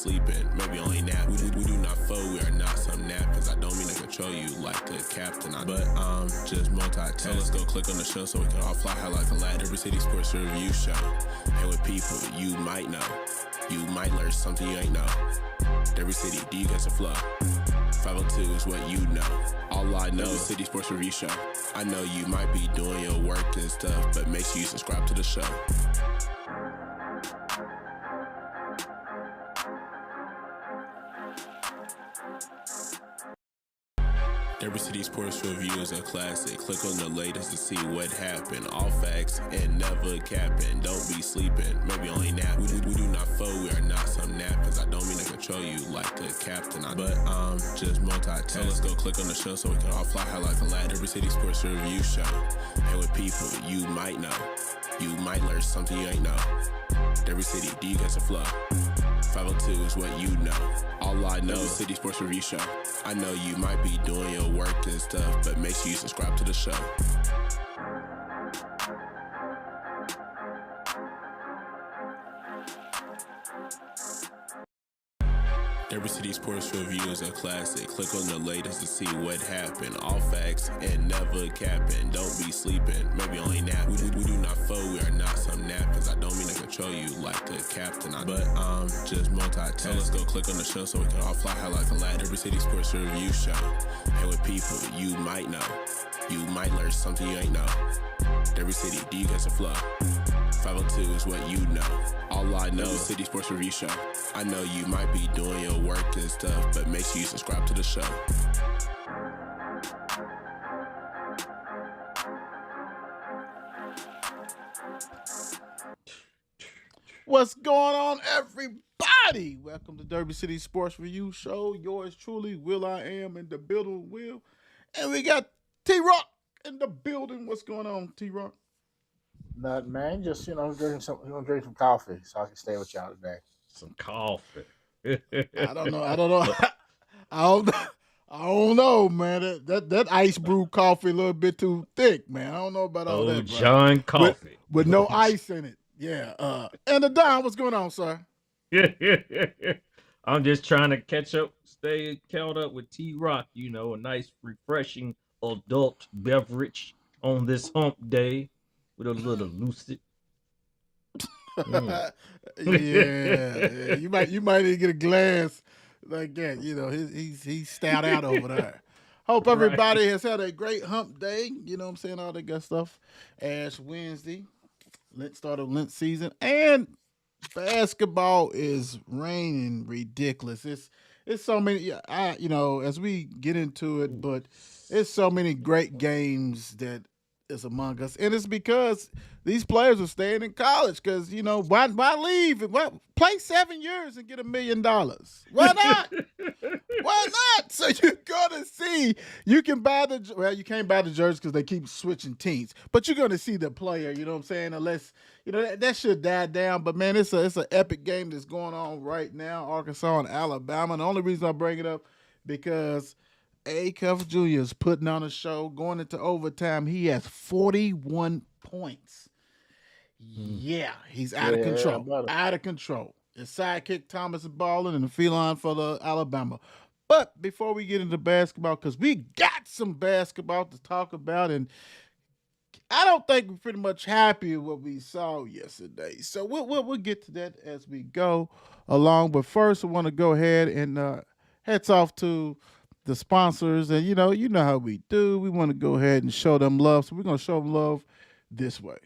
sleeping, maybe only nap. We do not fold, we are not some nap, cause I don't mean to control you like a captain. But I'm just multitasking. So let's go click on the show so we can all fly high like a lad. Every City Sports Review Show. And with people you might know, you might learn something you ain't know. Every city, D gets a flow. 502 is what you know. All I know is City Sports Review Show. I know you might be doing your work and stuff, but make sure you subscribe to the show. Every City Sports Review is a classic. Click on the latest to see what happened. All facts and never capping. Don't be sleeping, maybe only nap. We do not fold, we are not some nap, cause I don't mean to control you like a captain. But I'm just multitasking. So let's go click on the show so we can all fly high like a lad. Every City Sports Review Show. And with people you might know, you might learn something you ain't know. Every city, D gets a flow. 502 is what you know. All I know is City Sports Review Show. I know you might be doing your work and stuff, but make sure you subscribe to the show. Every City Sports Review is a classic. Click on the latest to see what happened. All facts and never capping. Don't be sleeping, maybe only nap. We do not fold, we are not some nap, cause I don't mean to control you like a captain. But I'm just multitasking. So let's go click on the show so we can all fly high like a lad. Every City Sports Review Show. And with people you might know, you might learn something you ain't know. Every city, D gets a flow. 502 is what you know. All I know is City Sports Review Show. I know you might be doing your work and stuff, but make sure you subscribe to the show. What's going on, everybody? Welcome to Derby City Sports Review Show. Yours truly, Will I Am in the building, Will. And we got T-Rock in the building. What's going on, T-Rock? Nothing, man. Just, drinking some coffee so I can stay with y'all today. Some coffee. I don't know. I don't know, man. That ice brew coffee a little bit too thick, man. I don't know about all that, bro. John Coffee. With no ice in it. Yeah. And Don, what's going on, sir? I'm just trying to catch up, stay caught up with T-Rock, a nice, refreshing adult beverage on this hump day with a little lucid. Yeah. You might need to get a glass like that. He's stout out over there. Hope everybody has had a great hump day. You know what I'm saying? All that good stuff. Ash Wednesday. Start of Lent season. And basketball is raining ridiculous. It's so many, as we get into it, but it's so many great games that is among us. And it's because these players are staying in college because, why leave? Play 7 years and get $1 million. Why not? Why not? So you're going to see, you can't buy the jerseys because they keep switching teams, but you're going to see the player, you know what I'm saying? Unless, that should die down. But, man, it's an epic game that's going on right now, Arkansas and Alabama. And the only reason I bring it up because Cuff Jr. is putting on a show, going into overtime. He has 41 points. Yeah, he's out of control. Out of control. His sidekick Thomas is balling and the feline for the Alabama. But before we get into basketball, because we got some basketball to talk about, and I don't think we're pretty much happy with what we saw yesterday. So we'll get to that as we go along. But first, I want to go ahead and heads off to the sponsors. And you know how we do. We want to go ahead and show them love. So we're going to show them love this way.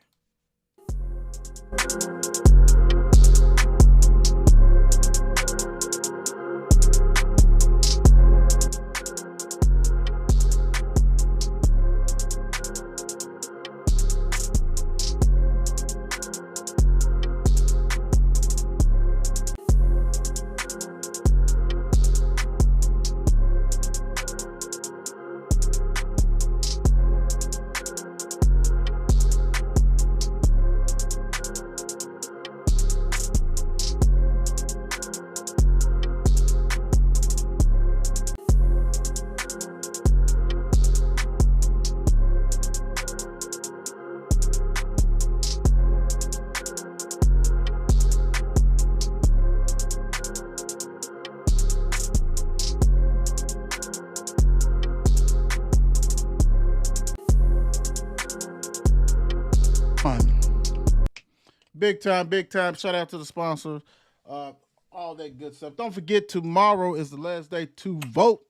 big time, big time. Shout out to the sponsors. All that good stuff. Don't forget, tomorrow is the last day to vote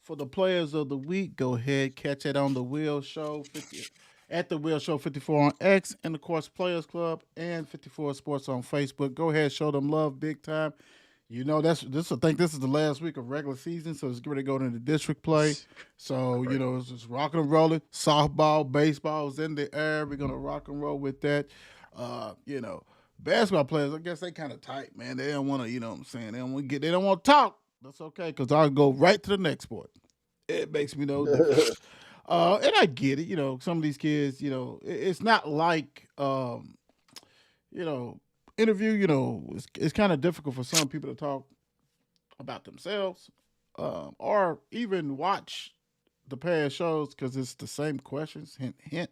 for the players of the week. Go ahead, catch it on the Wheel Show 50, at the Wheel Show 54 on X, and of course Players Club and 54 Sports on Facebook. Go ahead, show them love big time. You know, I think this is the last week of regular season, so it's going to go into district play. So, you know, it's just rocking and rolling. Softball, baseball is in the air. We're going to rock and roll with that. You know, basketball players, I guess they kind of tight, man. They don't want to, you know what I'm saying? They don't want to talk. That's okay, because I'll go right to the next sport. It makes me no difference. And I get it. You know, some of these kids, you know, it's not like, you know, interview, you know, it's kind of difficult for some people to talk about themselves or even watch the past shows because it's the same questions, hint, hint.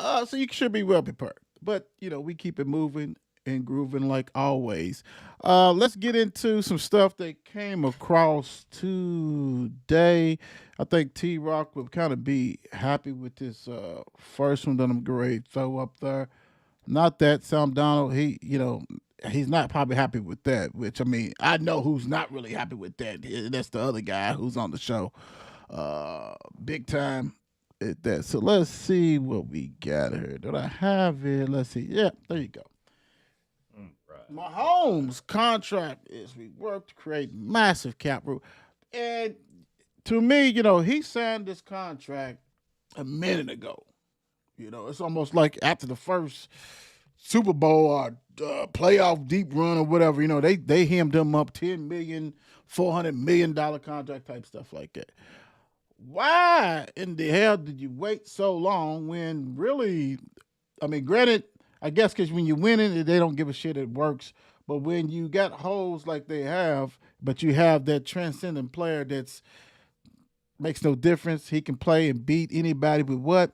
So you should be well prepared. But, you know, we keep it moving and grooving like always. Let's get into some stuff that came across today. I think T-Rock will kind of be happy with this first one that I'm going to throw up there. Not that Sam Donald, he's not probably happy with that, which, I mean, I know who's not really happy with that. That's the other guy who's on the show. Big time at that. So let's see what we got here. Did I have it? Let's see. Yeah, there you go. Right. Mahomes' contract is reworked to create massive cap room. And to me, you know, he signed this contract a minute ago. You know, it's almost like after the first Super Bowl or playoff deep run or whatever, you know, they hemmed him up $10 million, $400 million contract type stuff like that. Why in the hell did you wait so long when really, I mean, granted, I guess because when you're winning, they don't give a shit, it works. But when you got holes like they have, but you have that transcendent player that's makes no difference. He can play and beat anybody with what.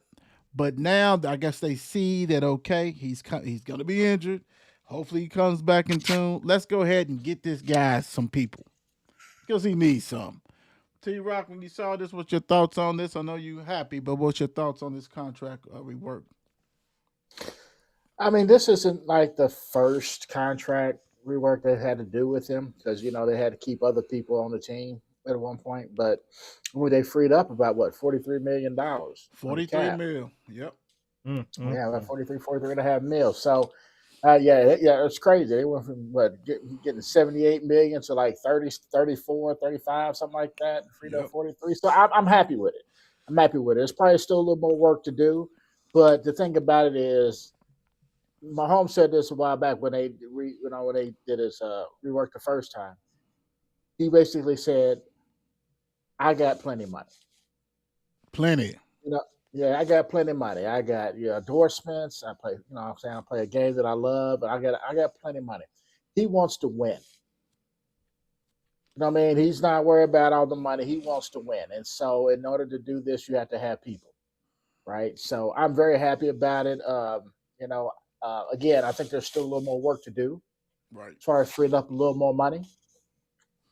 But now I guess they see that, okay, he's going to be injured. Hopefully he comes back in tune. Let's go ahead and get this guy some people because he needs some. T-Rock, when you saw this, what's your thoughts on this? I know you're happy, but what's your thoughts on this contract rework? I mean, this isn't like the first contract rework they had to do with him because, you know, they had to keep other people on the team at one point. But when they freed up about, $43 million? $43 million, yep. Mm-hmm. Yeah, about 43.5 mil. So, yeah, it's crazy. They went from getting 78 million to like 30, 34, 35, something like that. Freed up 43. So I'm happy with it. I'm happy with it. There's probably still a little more work to do, but the thing about it is, Mahomes said this a while back when they did his rework the first time. He basically said, "I got plenty of money. Plenty. You know, yeah, I got plenty of money. I got endorsements. I play, you know, what I'm saying I play a game that I love, and I got plenty of money. He wants to win. You know what I mean? He's not worried about all the money. He wants to win, and so in order to do this, you have to have people, right? So I'm very happy about it. You know, again, I think there's still a little more work to do, right? As far as freeing up a little more money.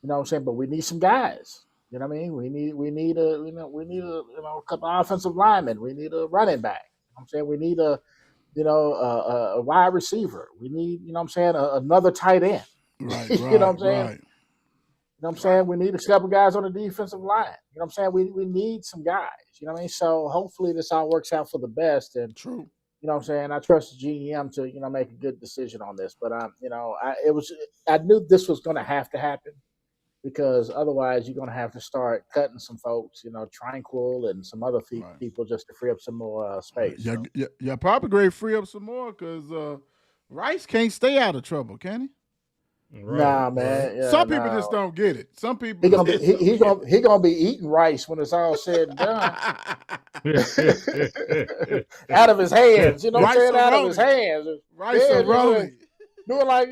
You know what I'm saying? But we need some guys. You know what I mean? We need a couple of offensive linemen. We need a running back. You know what I'm saying? We need a wide receiver. We need, you know what I'm saying, another tight end. Right. You know what I'm saying? Right. You know what I'm saying? We need a couple guys on the defensive line. You know what I'm saying? We need some guys. You know what I mean? So hopefully this all works out for the best. And true. You know what I'm saying? I trust the GM to, you know, make a good decision on this. But you know, I knew this was going to happen. Because otherwise, you're going to have to start cutting some folks, you know, Tranquil and some other people just to free up some more space. Yeah, probably great free up some more because Rice can't stay out of trouble, can he? Right. Nah, man. Yeah, some people just don't get it. Some people he gonna be eating rice when it's all said and done. Out of his hands, you know what I'm saying? Out of his hands. Rice and rolling. Do it like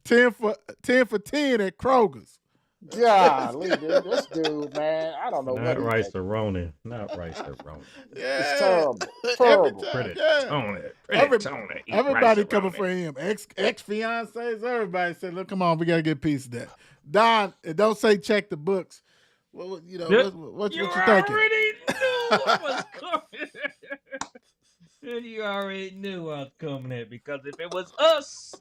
10 for 10 at Kroger's. Golly, dude, this dude, man, I don't know not what. Rice Aroni, not Rice Aroni. Yeah, it's terrible. Everybody coming for him. Ex fiancés, everybody said, "Look, come on, we gotta get a piece of that." Don, don't say check the books. Well, you know what you thinking? Already knew what was coming. You already knew I was coming at, because if it was us,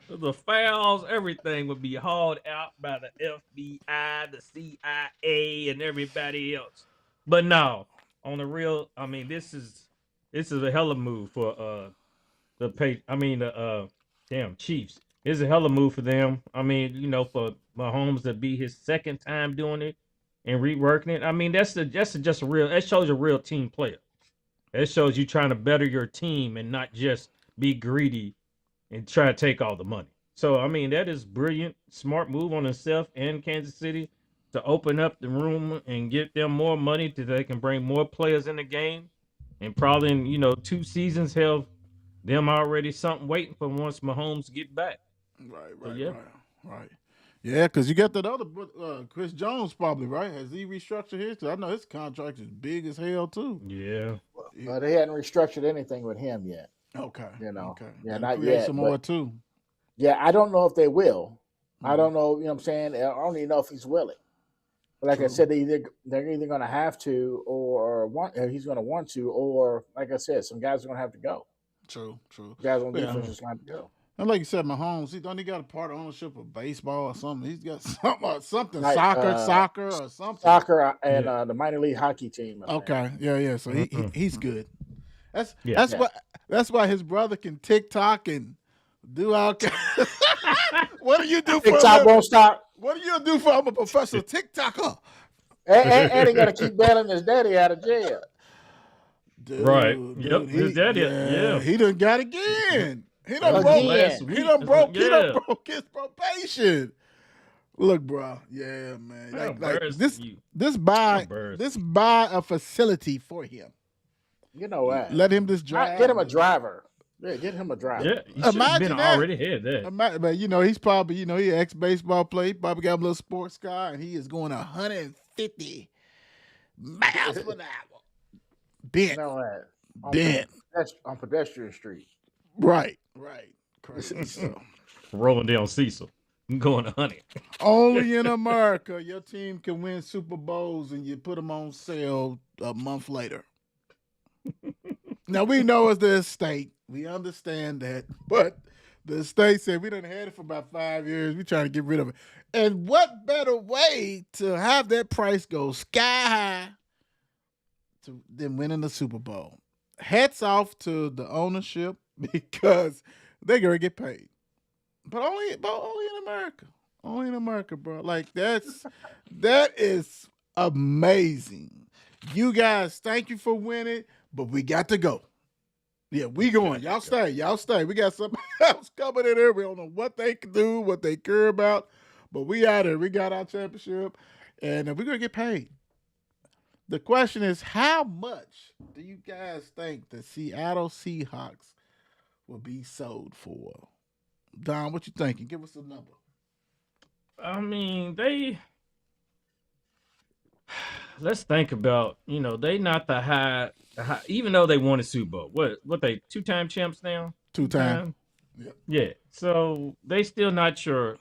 the fouls, everything would be hauled out by the FBI, the CIA, and everybody else. But no, on the real, I mean, this is a hella move for the damn Chiefs. It's a hella move for them. I mean, for Mahomes to be his second time doing it and reworking it. I mean, just a real. That shows a real team player. It shows you trying to better your team and not just be greedy and try to take all the money. So, I mean, that is brilliant, smart move on himself and Kansas City to open up the room and get them more money so they can bring more players in the game. And probably in, 2 seasons have them already something waiting for once Mahomes get back. Right. Yeah, because you got that other Chris Jones probably, right? Has he restructured his? 'Cause I know his contract is big as hell too. Yeah. They hadn't restructured anything with him yet. Okay. Okay. Yeah, Gotta not create yet. some more too. Yeah, I don't know if they will. I don't know. You know what I'm saying? I don't even know if he's willing. But like I said, they're either going to have to, or he's going to want to, or like I said, some guys are going to have to go. True. Guys on defense just going to have to go. And like you said, Mahomes, he got a part of ownership of baseball or something. He's got something, Like, soccer or something. Soccer and the minor league hockey team. Okay, yeah. So he's good. That's Yeah. that's why his brother can TikTok and do all kinds. What do you do for TikTok won't stop. What do you do for I'm a professional TikToker? And he got to keep bailing his daddy out of jail. Dude, Right. Yep. His daddy. Yeah. He done got again. He Again. done broke his probation. Look, bro. Yeah, man. Like this buy a facility for him. You know what? Let him just drive. Get him a driver. Yeah, get him a driver. Yeah, he should have been already had that. But he's probably, he ex-baseball player. He probably got a little sports car, and he is going 150 miles per hour. Bent. You know what? Bent. On pedestrian street. Right. Crazy. So. Rolling down Cecil. Going 100. Only in America, your team can win Super Bowls, and you put them on sale a month later. Now, we know it's the estate. We understand that. But the estate said we done had it for about 5 years. We're trying to get rid of it. And what better way to have that price go sky high than winning the Super Bowl? Hats off to the ownership because they're going to get paid. But only in America. Only in America, bro. Like, that is amazing. You guys, thank you for winning. But we got to go. Yeah, we going. Y'all stay. We got something else coming in here. We don't know what they can do, what they care about. But we out here. We got our championship. And we're going to get paid. The question is, how much do you guys think the Seattle Seahawks will be sold for? Don, what you thinking? Give us a number. I mean, let's think about, they not the high, even though they won a Super Bowl. What they 2-time champs now? 2-time. Yep. Yeah. So they still not your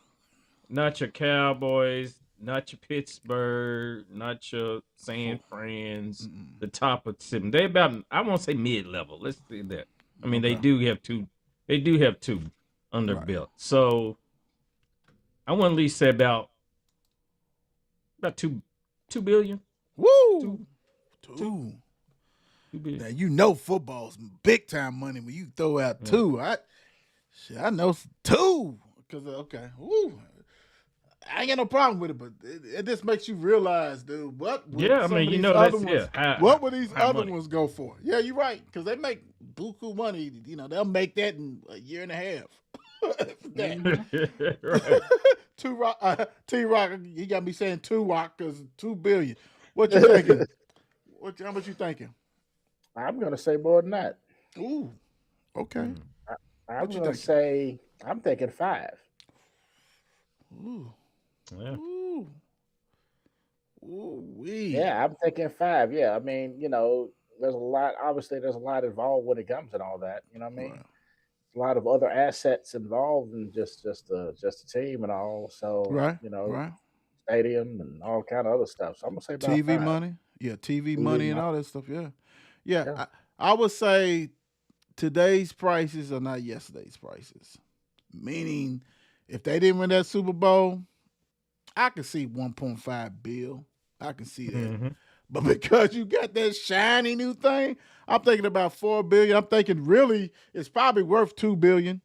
Cowboys, not your Pittsburgh, not your San Fran's, the top of 7. They about, I won't say mid-level. Let's say that. I mean, they do have two under belt. So I want to at least say about 2 billion. Woo! Two billion. Now football's big time money when you throw out 2. I know 2 because woo. I ain't got no problem with it, but it just makes you realize, dude, what would what would these other ones go for? Yeah, you're right, because they make buku money. They'll make that in a year and a half. Right. T-Rock, he got me saying 2 rock because $2 billion. What you thinking? How much you thinking? I'm gonna say more than that. Ooh, okay. I'm gonna say I'm thinking 5. Ooh. Yeah. Ooh. Ooh-wee. Yeah, I'm thinking 5. Yeah, I mean, there's a lot. Obviously, there's a lot involved when it comes and all that. You know what I mean? Right. A lot of other assets involved in just the team and all. So Right. stadium and all kind of other stuff. So I'm gonna say about TV 5. money. Yeah, TV money and all that stuff. Yeah. I would say today's prices are not yesterday's prices. Meaning, if they didn't win that Super Bowl, I can see 1.5 bill. I can see that. Mm-hmm. But because you got that shiny new thing, I'm thinking about 4 billion. I'm thinking really it's probably worth 2 billion.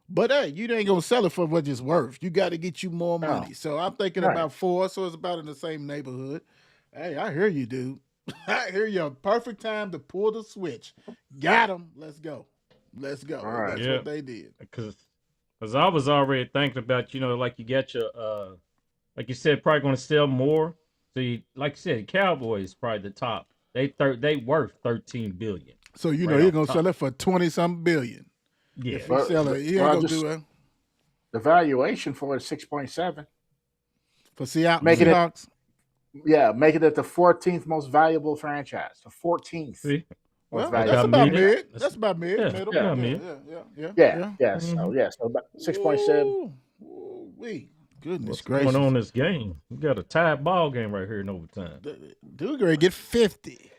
But hey, you ain't gonna sell it for what it's worth. You got to get you more money. No. So I'm thinking Right. about 4, so it's about in the same neighborhood. Hey, I hear you, dude. I hear you. Perfect time to pull the switch. Got him. Let's go. Let's go. All right. That's Yeah. what they did. Because I was already thinking about, like you got your, like you said, probably going to sell more. So, like you said, Cowboys probably the top. They worth 13 billion. So you Right know you're off gonna top. sell it for 20-something billion. Yeah. If you sell it, you ain't Well, gonna just- do it The valuation for it is 6.7. for Seattle Making it- Seahawks. Yeah, making it the 14th most valuable franchise. The 14th See? Well, most that's valuable. about mid. mid. That's- That's about mid. yeah, Middle. yeah, Yeah, mid. Yeah. So about 6.7. Wait, goodness What's gracious. going on in this game? We got a tied ball game right here in overtime. Dude, ready to get 50.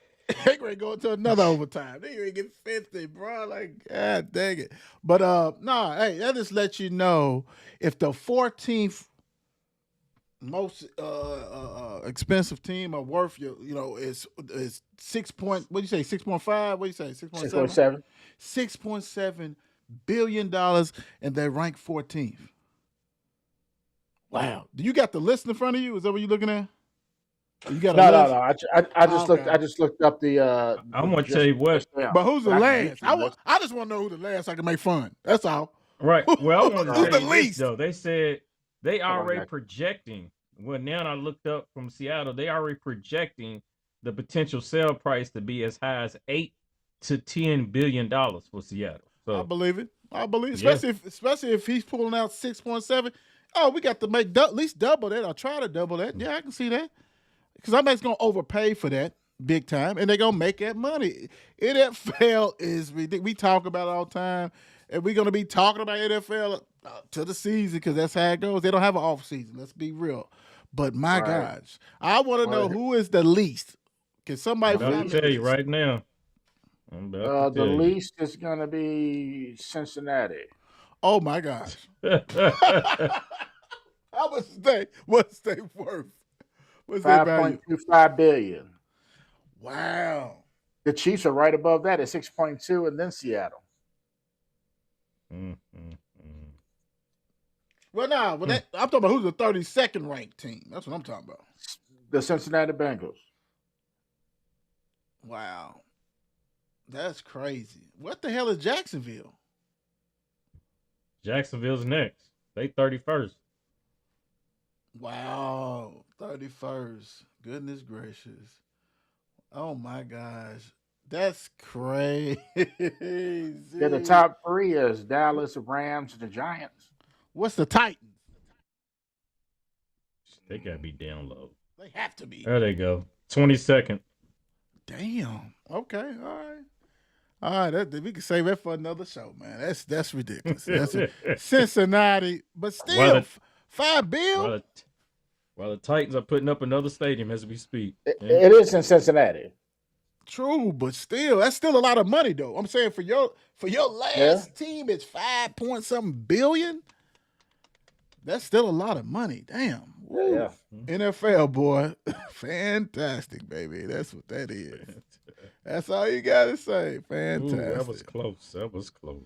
They ready to go into another overtime. They ready to get 50, bro. Like, god dang it. But hey, that just lets you know if the 14th most expensive team or worth is 6 point. What do you say? 6.5. What do you say? 6.7. 6.7. $6.7 billion, and they rank 14th. Wow. Do you got the list in front of you? Is that what you're looking at? You got a list? No. I just Okay. looked. I just looked up the. I'm gonna tell you what. But who's the I can last? get you I just want to know who the last. So I can make fun. That's all. Right. Well, I want to Who's tell the you this, least? though. They said they on, already guys. projecting. Well, now I looked up from Seattle. They already projecting the potential sale price to be as high as $8 to $10 billion for Seattle. I So believe it. I believe, Yeah. especially if he's pulling out 6.7. Oh, we got to make at least double that or try to double that. Yeah, I can see that. Because I'm just gonna overpay for that big time, and they're gonna make that money. NFL is ridiculous. We talk about it all the time, and we're gonna be talking about NFL to the season because that's how it goes. They don't have an off season. Let's be real. But my Right. gosh, I want to know who is the least. Can somebody I'm about find to me tell you this? right now. I'm about to The tell least is going to be Cincinnati. Oh my gosh, you. how much they? What's they worth? What's their value? 5.25 billion. Wow. The Chiefs are right above that at 6.2, and then Seattle. Mm, mm, mm. Well, nah, I'm talking about who's the 32nd ranked team. That's what I'm talking about. The Cincinnati Bengals. Wow. That's crazy. What the hell is Jacksonville? Jacksonville's next. They 31st. Wow. 31st. Goodness gracious. Oh my gosh. That's crazy. Yeah, the top three is Dallas, the Rams, and the Giants. What's the Titans? They gotta be down low. They have to be. There they go. 22nd. Damn. Okay. All right. All right. We can save that for another show, man. That's ridiculous. That's Cincinnati, but still, Well, it- $5 billion. While the Titans are putting up another stadium as we speak. It Yeah. is in Cincinnati. True, but still, that's still a lot of money, though. I'm saying for your last team, it's 5-point-something billion. That's still a lot of money. Damn. Woo. Yeah. NFL boy, fantastic, baby. That's what that is. That's all you gotta say. Ooh, Fantastic. that was close. That was close.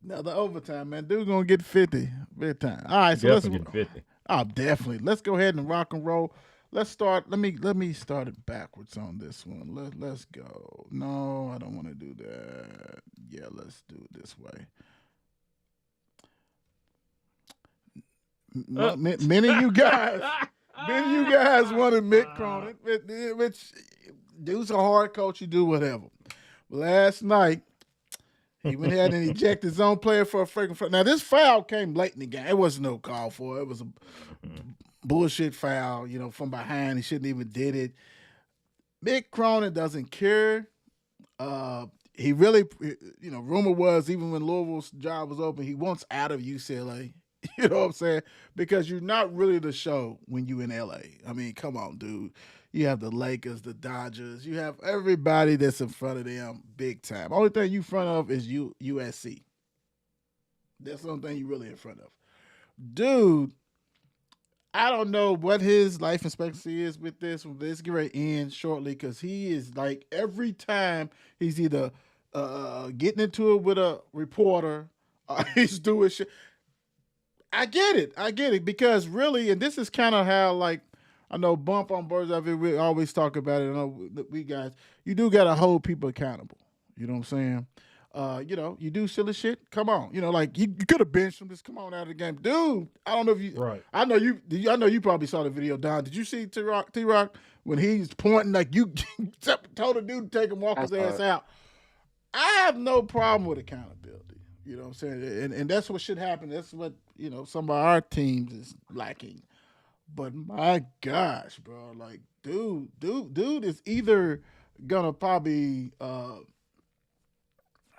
Another overtime, man. Dude gonna get 50 big time. All right, so Definitely get 50. Oh, definitely. Let's go ahead and rock and roll. Let's start. Let me start it backwards on this one. Let's go. No, I don't want to do that. Yeah, let's do it this way. Many of you guys wanted Mick Cronin, which dude's a hard coach. You do whatever. Last night, he went ahead and ejected his own player for a freaking foul. Now, this foul came late in the game. It wasn't no call for it. It was a bullshit foul, from behind. He shouldn't even did it. Mick Cronin doesn't care. He really, rumor was even when Louisville's job was open, he wants out of UCLA. You know what I'm saying? Because you're not really the show when you in LA. I mean, come on, dude. You have the Lakers, the Dodgers. You have everybody that's in front of them big time. Only thing you front of is USC. That's the only thing you really in front of. Dude, I don't know what his life expectancy is with this. Let's get ready to end shortly because he is like every time he's either getting into it with a reporter or he's doing shit. I get it. I get it because really, and this is kind of how like I know bump on birds of it. We always talk about it. I know we guys, you do got to hold people accountable. You know what I'm saying? You do silly shit. Come on, like you could have benched him. Just come on out of the game, dude. I don't know if you. Right. I know you. I know you probably saw the video, Don. Did you see T Rock? When he's pointing like you told the dude to take him, walk his ass out. I have no problem with accountability. You know what I'm saying? And that's what should happen. That's what some of our teams is lacking. But my gosh, bro, like dude is either gonna probably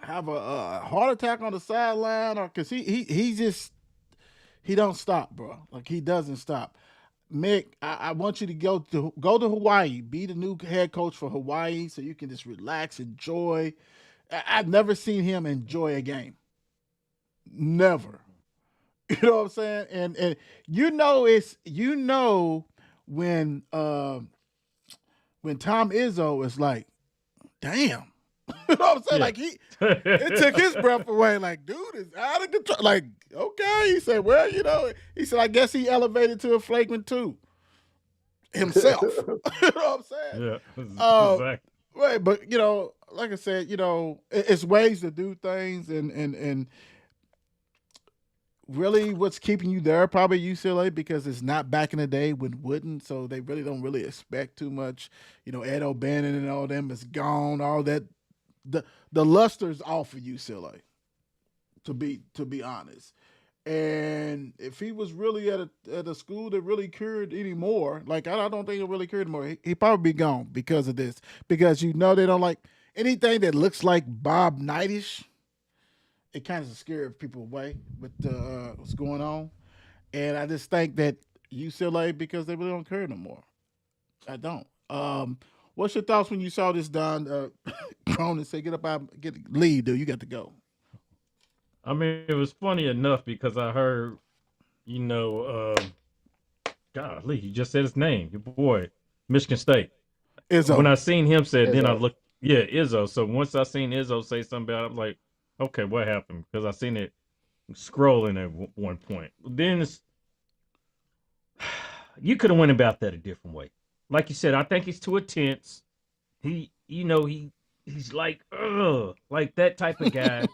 have a heart attack on the sideline, or because he just he don't stop, bro. Like he doesn't stop. Mick, I want you to go to Hawaii, be the new head coach for Hawaii, so you can just relax, enjoy. I've never seen him enjoy a game. Never. You know what I'm saying? And when when Tom Izzo is like, damn. You know what I'm saying? Yeah. Like it took his breath away. Like, dude is out of control. Like, okay. He said, well, he said, I guess he elevated to a flagrant 2 himself. You know what I'm saying? Yeah. Exactly. Right, but like I said, it's ways to do things, and really, what's keeping you there probably UCLA because it's not back in the day when Wooden, so they really don't really expect too much. Ed O'Bannon and all them is gone. All that, the luster's off of UCLA, to be honest. And if he was really at a school that really cared anymore, like I don't think it really cared anymore, he'd probably be gone because of this. Because they don't like anything that looks like Bob Knightish. It kind of scares people away with what's going on. And I just think that UCLA, because they really don't care no more. I don't. What's your thoughts when you saw this, Don? Cronin say, get up out, leave, dude. You got to go. I mean, it was funny enough because I heard, golly, you just said his name, your boy, Michigan State. Izzo. When I seen him said, Izzo. then I looked, yeah, Izzo. So once I seen Izzo say something about it, I'm like, okay, what happened? Because I seen it scrolling at one point. Then you could have went about that a different way. Like you said, I think he's too intense. He's like, like that type of guy.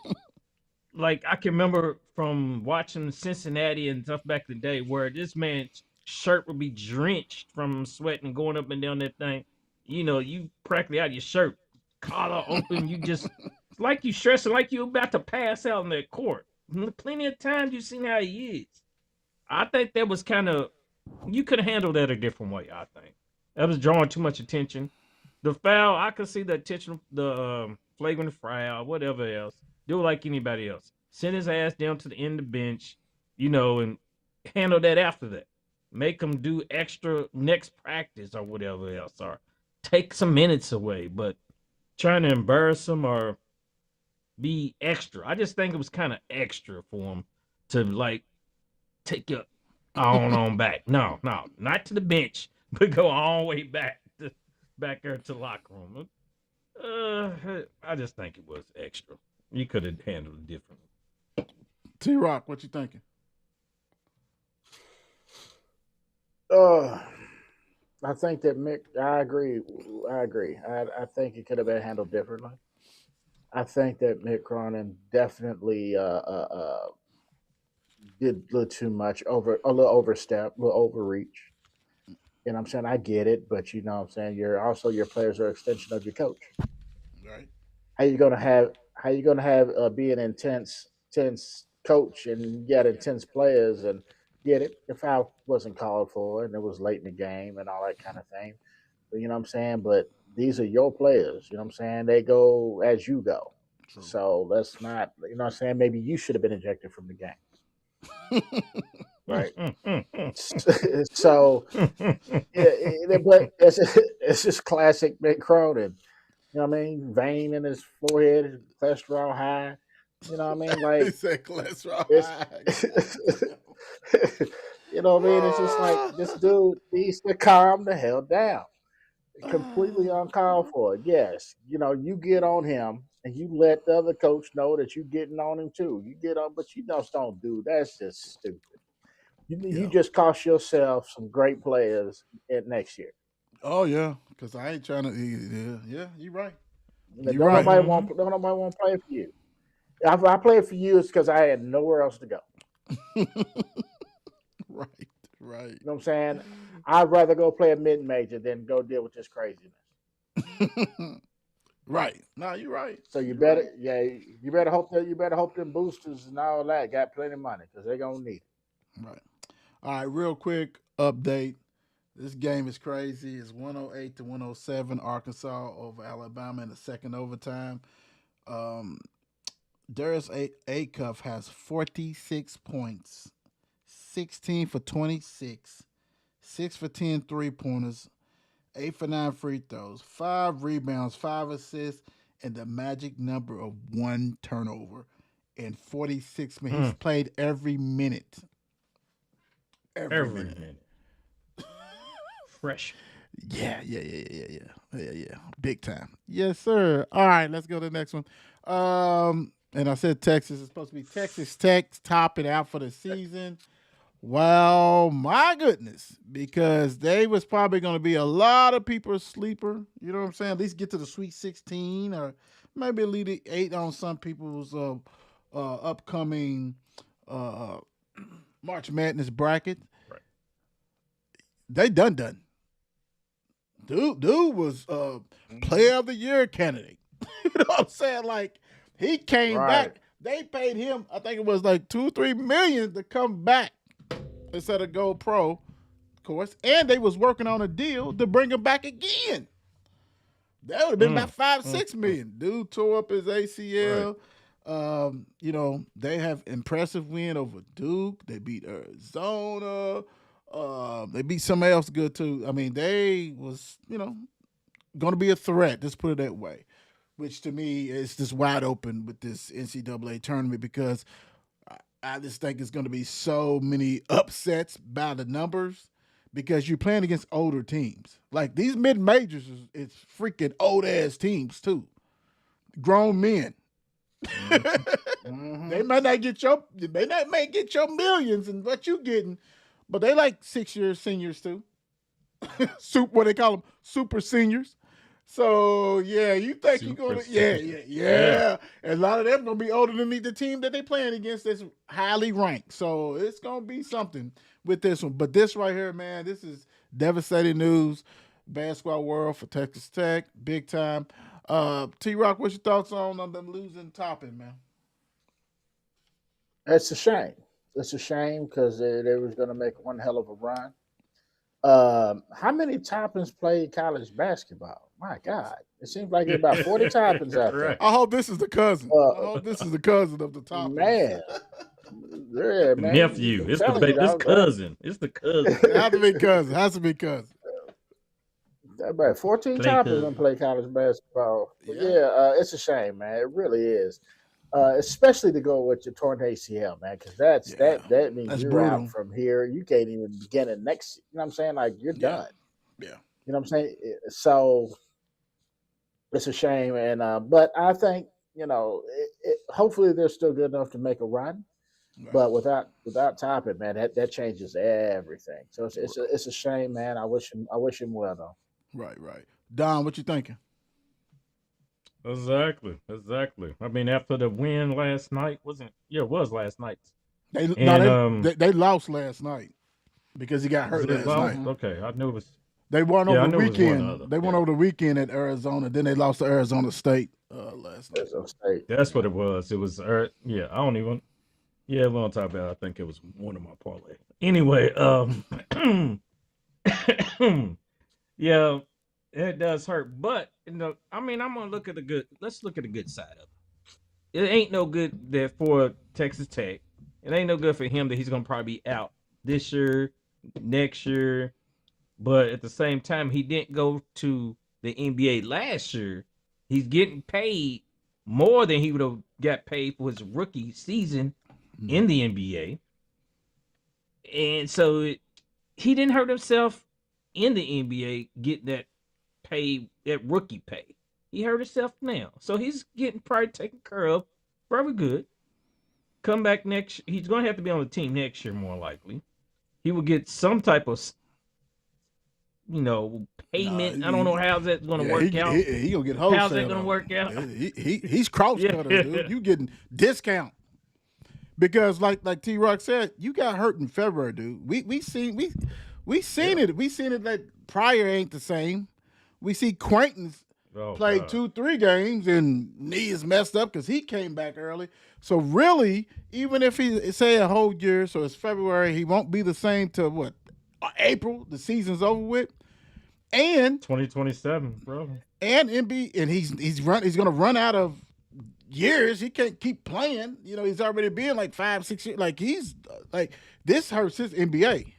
Like I can remember from watching Cincinnati and stuff back in the day where this man's shirt would be drenched from sweating and going up and down that thing. You practically out of your shirt, collar open. You just it's like you stressing like you about to pass out in that court. Plenty of times you've seen how he is. I think that was kind of you could handle that a different way. I think that was drawing too much attention. The foul, I could see the attention, the flagrant foul, whatever else. Do it like anybody else. Send his ass down to the end of the bench, and handle that after that. Make him do extra next practice or whatever else, or take some minutes away. But trying to embarrass him or be extra, I just think it was kind of extra for him to like take you on back. No, not to the bench, but go all the way back there to the locker room. I just think it was extra. You could have handled it differently. T Rock, what you thinking? I think that Mick. I agree. I think it could have been handled differently. I think that Mick Cronin definitely did a little too much, a little overstep, a little overreach. And I'm saying I get it, but what I'm saying your players are an extension of your coach. Right. How you gonna have be an intense coach and you got intense players and get it. The foul wasn't called for and it was late in the game and all that kind of thing. But you know what I'm saying? But these are your players, you know what I'm saying? They go as you go. True. So let's not, what I'm saying, maybe you should have been ejected from the game. right? So but it's just classic Mick Cronin. You know what I mean? Vein in his forehead, cholesterol high. You know what I mean? He Like said cholesterol it's high. you know what I mean? It's just like this dude needs to calm the hell down. Completely uncalled for. Yes, you get on him and you let the other coach know that you getting on him too. You get on, but you just don't do. That's just stupid. You Yeah. just cost yourself some great players at next year. Oh yeah, because I ain't trying to. Yeah, you're right. You're Don't right. nobody want don't nobody want to play for you. If I played for you, it's because I had nowhere else to go. Right, right. You know what I'm saying? I'd rather go play a mid major than go deal with this craziness. Right. No, you're right. So you You're better, right. yeah, you better hope them boosters and all that got plenty of money because they're gonna need it. Right. All right, real quick update. This game is crazy. It's 108 to 107, Arkansas over Alabama in the second overtime. Um, Darius Acuff has 46 points, 16 for 26, 6 for 10 3-pointers, 8 for 9 free throws, 5 rebounds, 5 assists, and the magic number of 1 turnover in 46 minutes. He's played every minute. Every minute. Fresh. Yeah. Big time. Yes, sir. All right, let's go to the next one. And I said Texas is supposed to be Texas Tech topping out for the season. Well, my goodness, because they was probably going to be a lot of people's sleeper. You know what I'm saying? At least get to the Sweet 16 or maybe Elite 8 on some people's upcoming March Madness bracket. Right. They done. Dude was player of the year candidate. You know what I'm saying? Like he came back. They paid him, I think it was like $2-3 million to come back instead of go pro, of course. And they was working on a deal to bring him back again. That would have been about $5-6 million. Dude tore up his ACL. Right. They have impressive win over Duke. They beat Arizona. They beat somebody else good too. I mean, they was, going to be a threat. Let's put it that way. Which to me is just wide open with this NCAA tournament because I just think it's going to be so many upsets by the numbers because you're playing against older teams. Like these mid majors is freaking old ass teams too. Grown men. Mm-hmm. They may not get your millions and what you getting, but they like 6-year seniors too. What they call them, super seniors. So yeah, you think you're gonna yeah. And a lot of them gonna be older than the team that they playing against that's highly ranked. So it's gonna be something with this one. But this right here, man, this is devastating news. Basketball world for Texas Tech, big time. T-Rock, what's your thoughts on them losing Toppin, man? It's a shame. It's a shame because they was gonna make one hell of a run. How many Toppins played college basketball? My God, it seems like there's about 40 Toppins out there. I hope this is the cousin. I hope this is the cousin of the Toppins. Man, yeah, man. Nephew. It's the cousin. It's the cousin. It has to be cousin. Has to be cousin. About 14 Toppins don't play college basketball. Yeah, it's a shame, man. It really is. Especially to go with your torn ACL, man, because that means you're brutal. Out from here. You can't even begin it next. You know what I'm saying? Like you're done. Yeah. You know what I'm saying? So it's a shame, and but I think hopefully they're still good enough to make a run. Right. But without Toppin, man, that changes everything. So it's a shame, man. I wish him well though. Right. Don, what you thinking? Exactly. I mean, after the win last night, it was last night. They lost last night because he got hurt last night. Okay, I knew it was. They won over the weekend. They won over the weekend at Arizona. Then they lost to Arizona State last night. Arizona State. That's what it was. It was. I don't even. Yeah, we'll talk about it. I think it was one of my parlay. Anyway, yeah. It does hurt, but I mean, I'm gonna look at the good. Let's look at the good side of it. It ain't no good there for Texas Tech, It ain't no good for him that he's gonna probably be out this year, next year. But at the same time, he didn't go to the NBA last year. He's getting paid more than he would have got paid for his rookie season in the NBA. And so he didn't hurt himself in the NBA getting that pay, that rookie pay. He hurt himself now. So he's getting probably taken care of very good. Come back next. He's going to have to be on the team next year, more likely. He will get some type of, payment. I don't know how that's going to work out. He gonna get wholesale. How's that going to work out? He's cross cutter, dude. You getting discount because, like T Rock said, you got hurt in February, dude. We seen it. We seen it that Pryor ain't the same. We see Quaintance played 2-3 games and knee is messed up because he came back early. So really, even if he say a whole year, so it's February, he won't be the same to what? April, the season's over with. And 2027, bro. And he's gonna run out of years. He can't keep playing. He's already been like 5-6 years. Like he's like this hurts his NBA.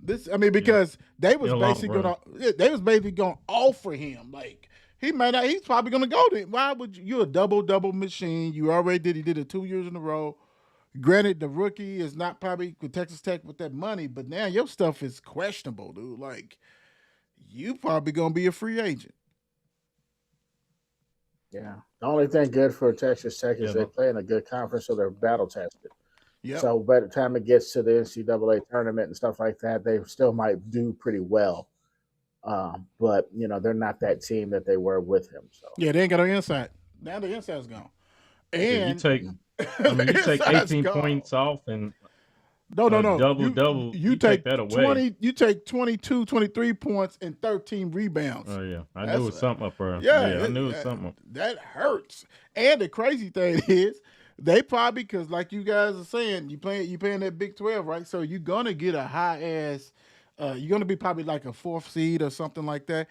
Because they was basically gonna offer him like he might not. He's probably gonna go to. Why would you're a double machine? You already did. He did it 2 years in a row. Granted, the rookie is not probably with Texas Tech with that money, but now your stuff is questionable, dude. Like, you probably going to be a free agent. Yeah. The only thing good for Texas Tech is they play in a good conference, so they're battle tested. Yep. So by the time it gets to the NCAA tournament and stuff like that, they still might do pretty well. But, they're not that team that they were with him. So yeah, they ain't got no insight. Now the insight's gone. And you take 18 points off and no. Double. You take that away. 20. You take 22, 23 points and 13 rebounds. Oh yeah, I knew it was something up there. Yeah, I knew it was something. That hurts. And the crazy thing is, they probably because like you guys are saying, you paying that Big 12, right? So you're gonna get a high ass. You're gonna be probably like a 4th seed or something like that,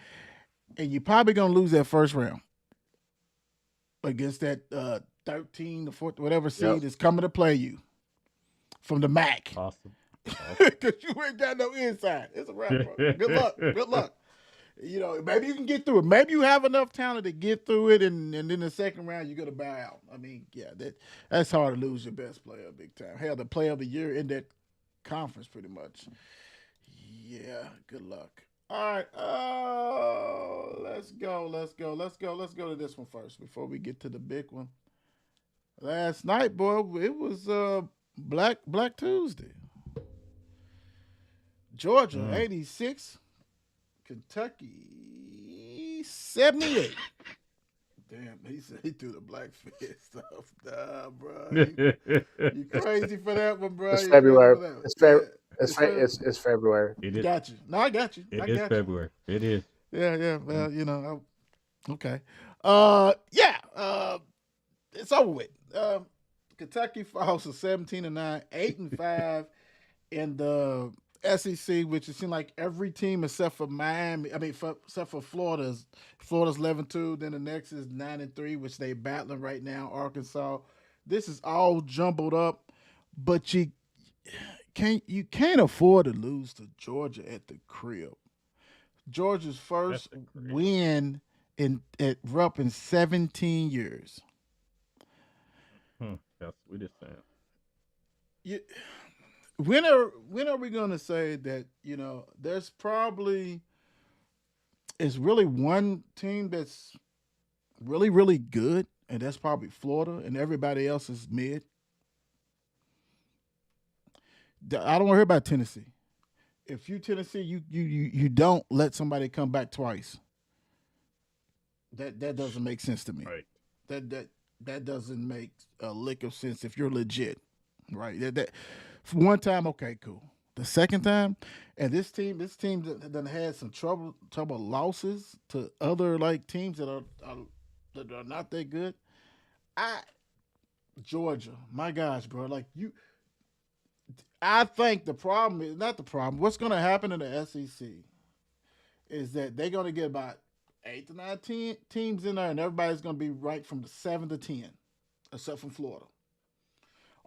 and you're probably gonna lose that first round against that 13, the 4th, whatever seed is coming to play you from the MAC. Awesome. Because you ain't got no inside. It's a wrap, bro. Good luck. Good luck. Maybe you can get through it. Maybe you have enough talent to get through it, and then the second round you're gonna bow out. I mean, yeah, that's hard to lose your best player big time. Hell, the player of the year in that conference, pretty much. Yeah, good luck. All right, let's go to this one first before we get to the big one. Last night, boy, it was Black Tuesday. Georgia 86, Kentucky 78. Damn, he said he threw the black fist stuff. Nah, bro, you crazy for that one, bro? It's February. It's February. Got you. No, I got you. It is February. It is. Yeah. Well, okay. It's over with. Kentucky falls to 17-9, 8-5 in the SEC, which it seemed like every team except for Miami. Except for Florida's 11-2. Then the next is 9-3, which they battling right now. Arkansas. This is all jumbled up, but you can't afford to lose to Georgia at the crib. Georgia's first win at Rupp in 17 years. That's what we just saying. When are we going to say that, there's probably it's really one team that's really, really good, and that's probably Florida, and everybody else is mid? I don't want to hear about Tennessee. If you Tennessee, you don't let somebody come back twice. That doesn't make sense to me. Right. That doesn't make a lick of sense if you're legit, right? That one time, okay, cool. The second time, and this team done had some trouble losses to other like teams that are not that good. Georgia, my gosh, bro, like you. I think the problem is not the problem. What's going to happen in the SEC is that they're going to get about 8 to 9 teams in there, and everybody's going to be ranked from 7 to 10, except from Florida.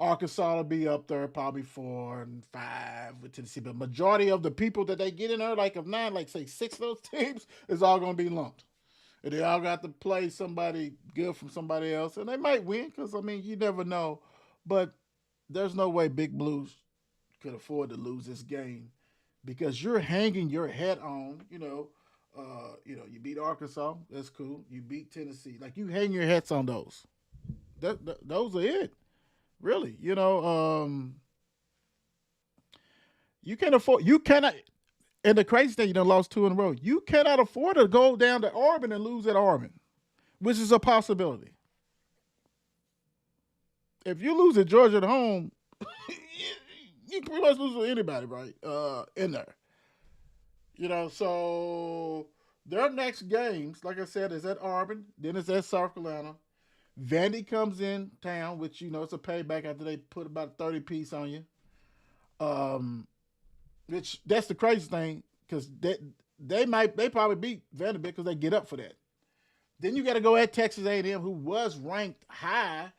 Arkansas will be up there probably 4 and 5 with Tennessee. But majority of the people that they get in there, like of 9, like say 6 of those teams, is all going to be lumped. And they all got to play somebody good from somebody else. And they might win because, I mean, you never know. But there's no way Big Blues could afford to lose this game because you're hanging your head on, you beat Arkansas, that's cool. You beat Tennessee. Like, you hang your heads on those. Those are it. Really, you cannot, and the crazy thing, lost 2 in a row. You cannot afford to go down to Auburn and lose at Auburn, which is a possibility. If you lose at Georgia at home, you pretty much lose with anybody, right? In there. So their next games, like I said, is at Auburn, then it's at South Carolina. Vandy comes in town, which it's a payback after they put about 30 piece on you. Which that's the crazy thing because they probably beat Vanderbilt because they get up for that. Then you got to go at Texas A&M, who was ranked high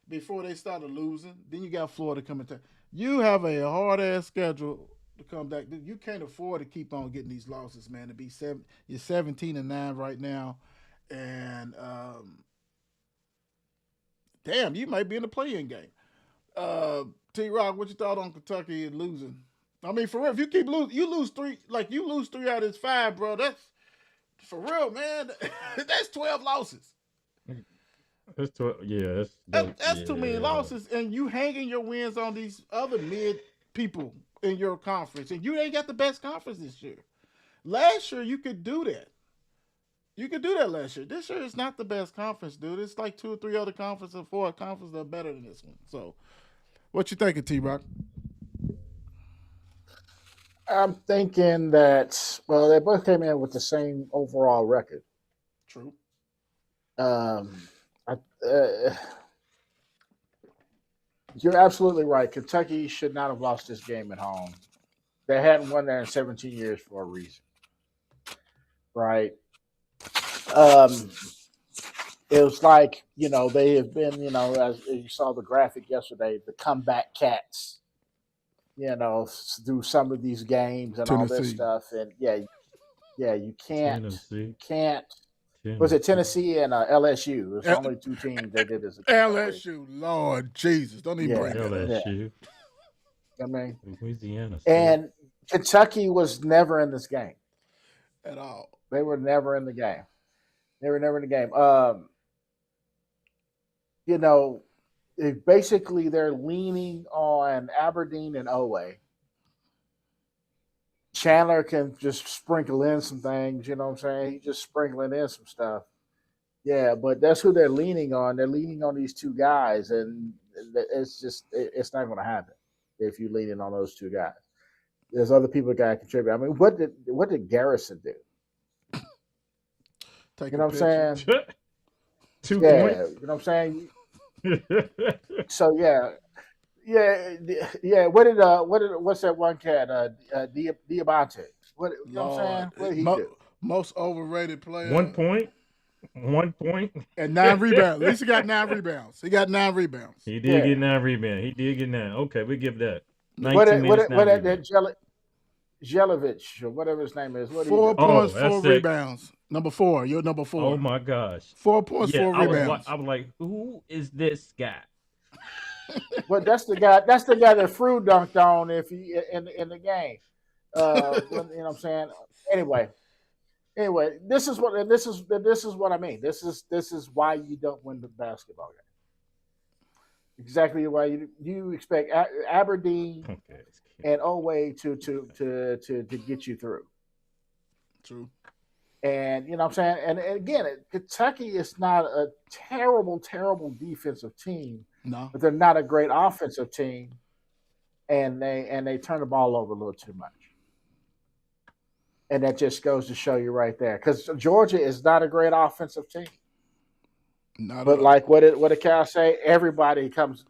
before they started losing. Then you got Florida coming to. You have a hard ass schedule to come back. You can't afford to keep on getting these losses, man. To be you're 17-9 right now, and damn, you might be in the play-in game. T-Rock, what you thought on Kentucky and losing? I mean, for real, if you keep losing, you lose 3 out of 5, bro. That's for real, man. That's 12 losses. That's 12. Yeah, that's too many losses, and you hanging your wins on these other mid people in your conference, and you ain't got the best conference this year. Last year, you could do that. You could do that last year. This year, it's not the best conference, dude. It's like 2 or 3 other conferences and 4 conferences that are better than this one. So, what you thinking, T-Rock? I'm thinking that, they both came in with the same overall record. True. You're absolutely right. Kentucky should not have lost this game at home. They hadn't won there in 17 years for a reason. Right? It was like, they have been, as you saw the graphic yesterday, the comeback cats, through some of these games and Tennessee. all this stuff. And you can't. Tennessee. Was it Tennessee and LSU? It's only 2 teams they did as a LSU, Lord Jesus. Don't even bring that up. LSU. I mean, Louisiana. And Kentucky was never in this game. At all. They were never in the game. Basically they're leaning on Aberdeen and Owe. Chandler can just sprinkle in some things, you know what I'm saying? He's just sprinkling in some stuff. Yeah, but that's who they're leaning on. They're leaning on these 2 guys, and it's not going to happen if you lean in on those 2 guys. There's other people that got to contribute. I mean, what did Garrison do? Take you know what I'm saying? 2 yeah, points. You know what I'm saying? So yeah. What's that one cat? Diabate. What you know what I'm saying? What did he do? Most overrated player. 1 point. 1 point. And 9 rebounds. At least he got 9 rebounds. He got 9 rebounds. He did get 9 rebounds. He did get 9. Okay, we give that. 19 minutes. What that Jelic or whatever his name is? What 4 points, 4 rebounds. Number 4. You're number 4. Oh my gosh. 4 points, 4 rebounds. I was like, who is this guy? Well, that's the guy. That's the guy that Frew dunked on if he in the game. You know what I'm saying? Anyway, this is what I mean. This is why you don't win the basketball game. Exactly why you expect Aberdeen and Owe to get you through. True. And you know what I'm saying? And again, Kentucky is not a terrible defensive team. No. But they're not a great offensive team. And they turn the ball over a little too much. And that just goes to show you right there. Because Georgia is not a great offensive team. But like what did Cal say? Everybody comes,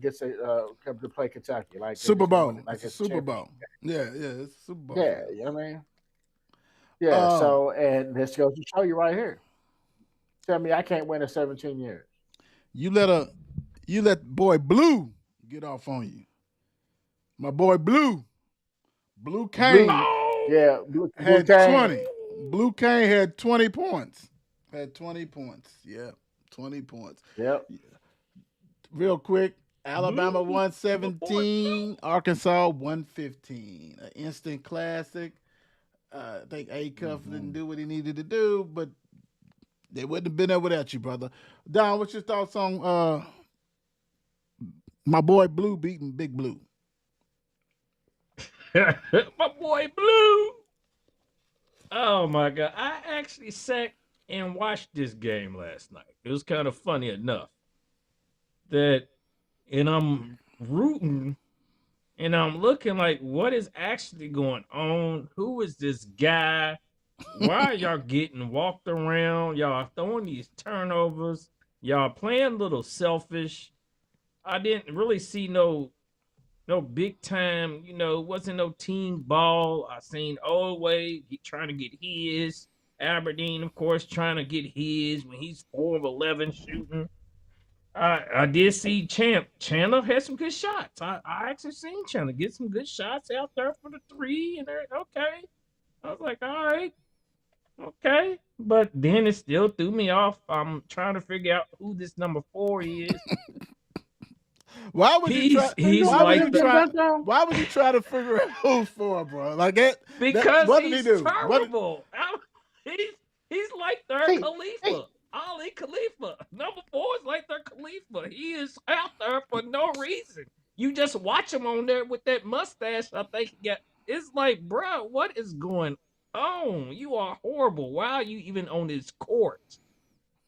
gets come to play Kentucky. Like Super Bowl. Like it's Super Bowl. Yeah, it's Super Bowl. Yeah, you know what I mean? Yeah, so and this goes to show you right here. Tell me I can't win in 17 years. You let boy Blue get off on you. My boy Blue Blue, Kane yeah, Blue had Kane. 20. Blue Kane had 20 points. Had 20 points. Yeah, 20 points. Yep. Real quick, Alabama Blue. 117, Arkansas 115. An instant classic. I think A-Cuff didn't do what he needed to do, but they wouldn't have been there without you, brother. Don, what's your thoughts on my boy Blue beating Big Blue? My boy Blue. Oh my God. I actually sat and watched this game last night. It was kind of funny enough and I'm rooting and I'm looking like, what is actually going on? Who is this guy? Why are y'all getting walked around? Y'all are throwing these turnovers. Y'all playing a little selfish. I didn't really see no big time, wasn't no team ball. I seen Olway trying to get his. Aberdeen, of course, trying to get his when he's 4 of 11 shooting. I did see Chandler had some good shots. I actually seen Chandler get some good shots out there for the 3. And okay. I was like, all right. Okay. But then it still threw me off. I'm trying to figure out who this number 4 is. Why would you try? He's Why like would you try? Why would you try to figure out who's for, bro? Like that? Because what did he's he do? terrible. He's like their Khalifa. Ali Khalifa. Number 4 is like their Khalifa. He is out there for no reason. You just watch him on there with that mustache. I think it's like, bro, what is going on? You are horrible. Why are you even on this court?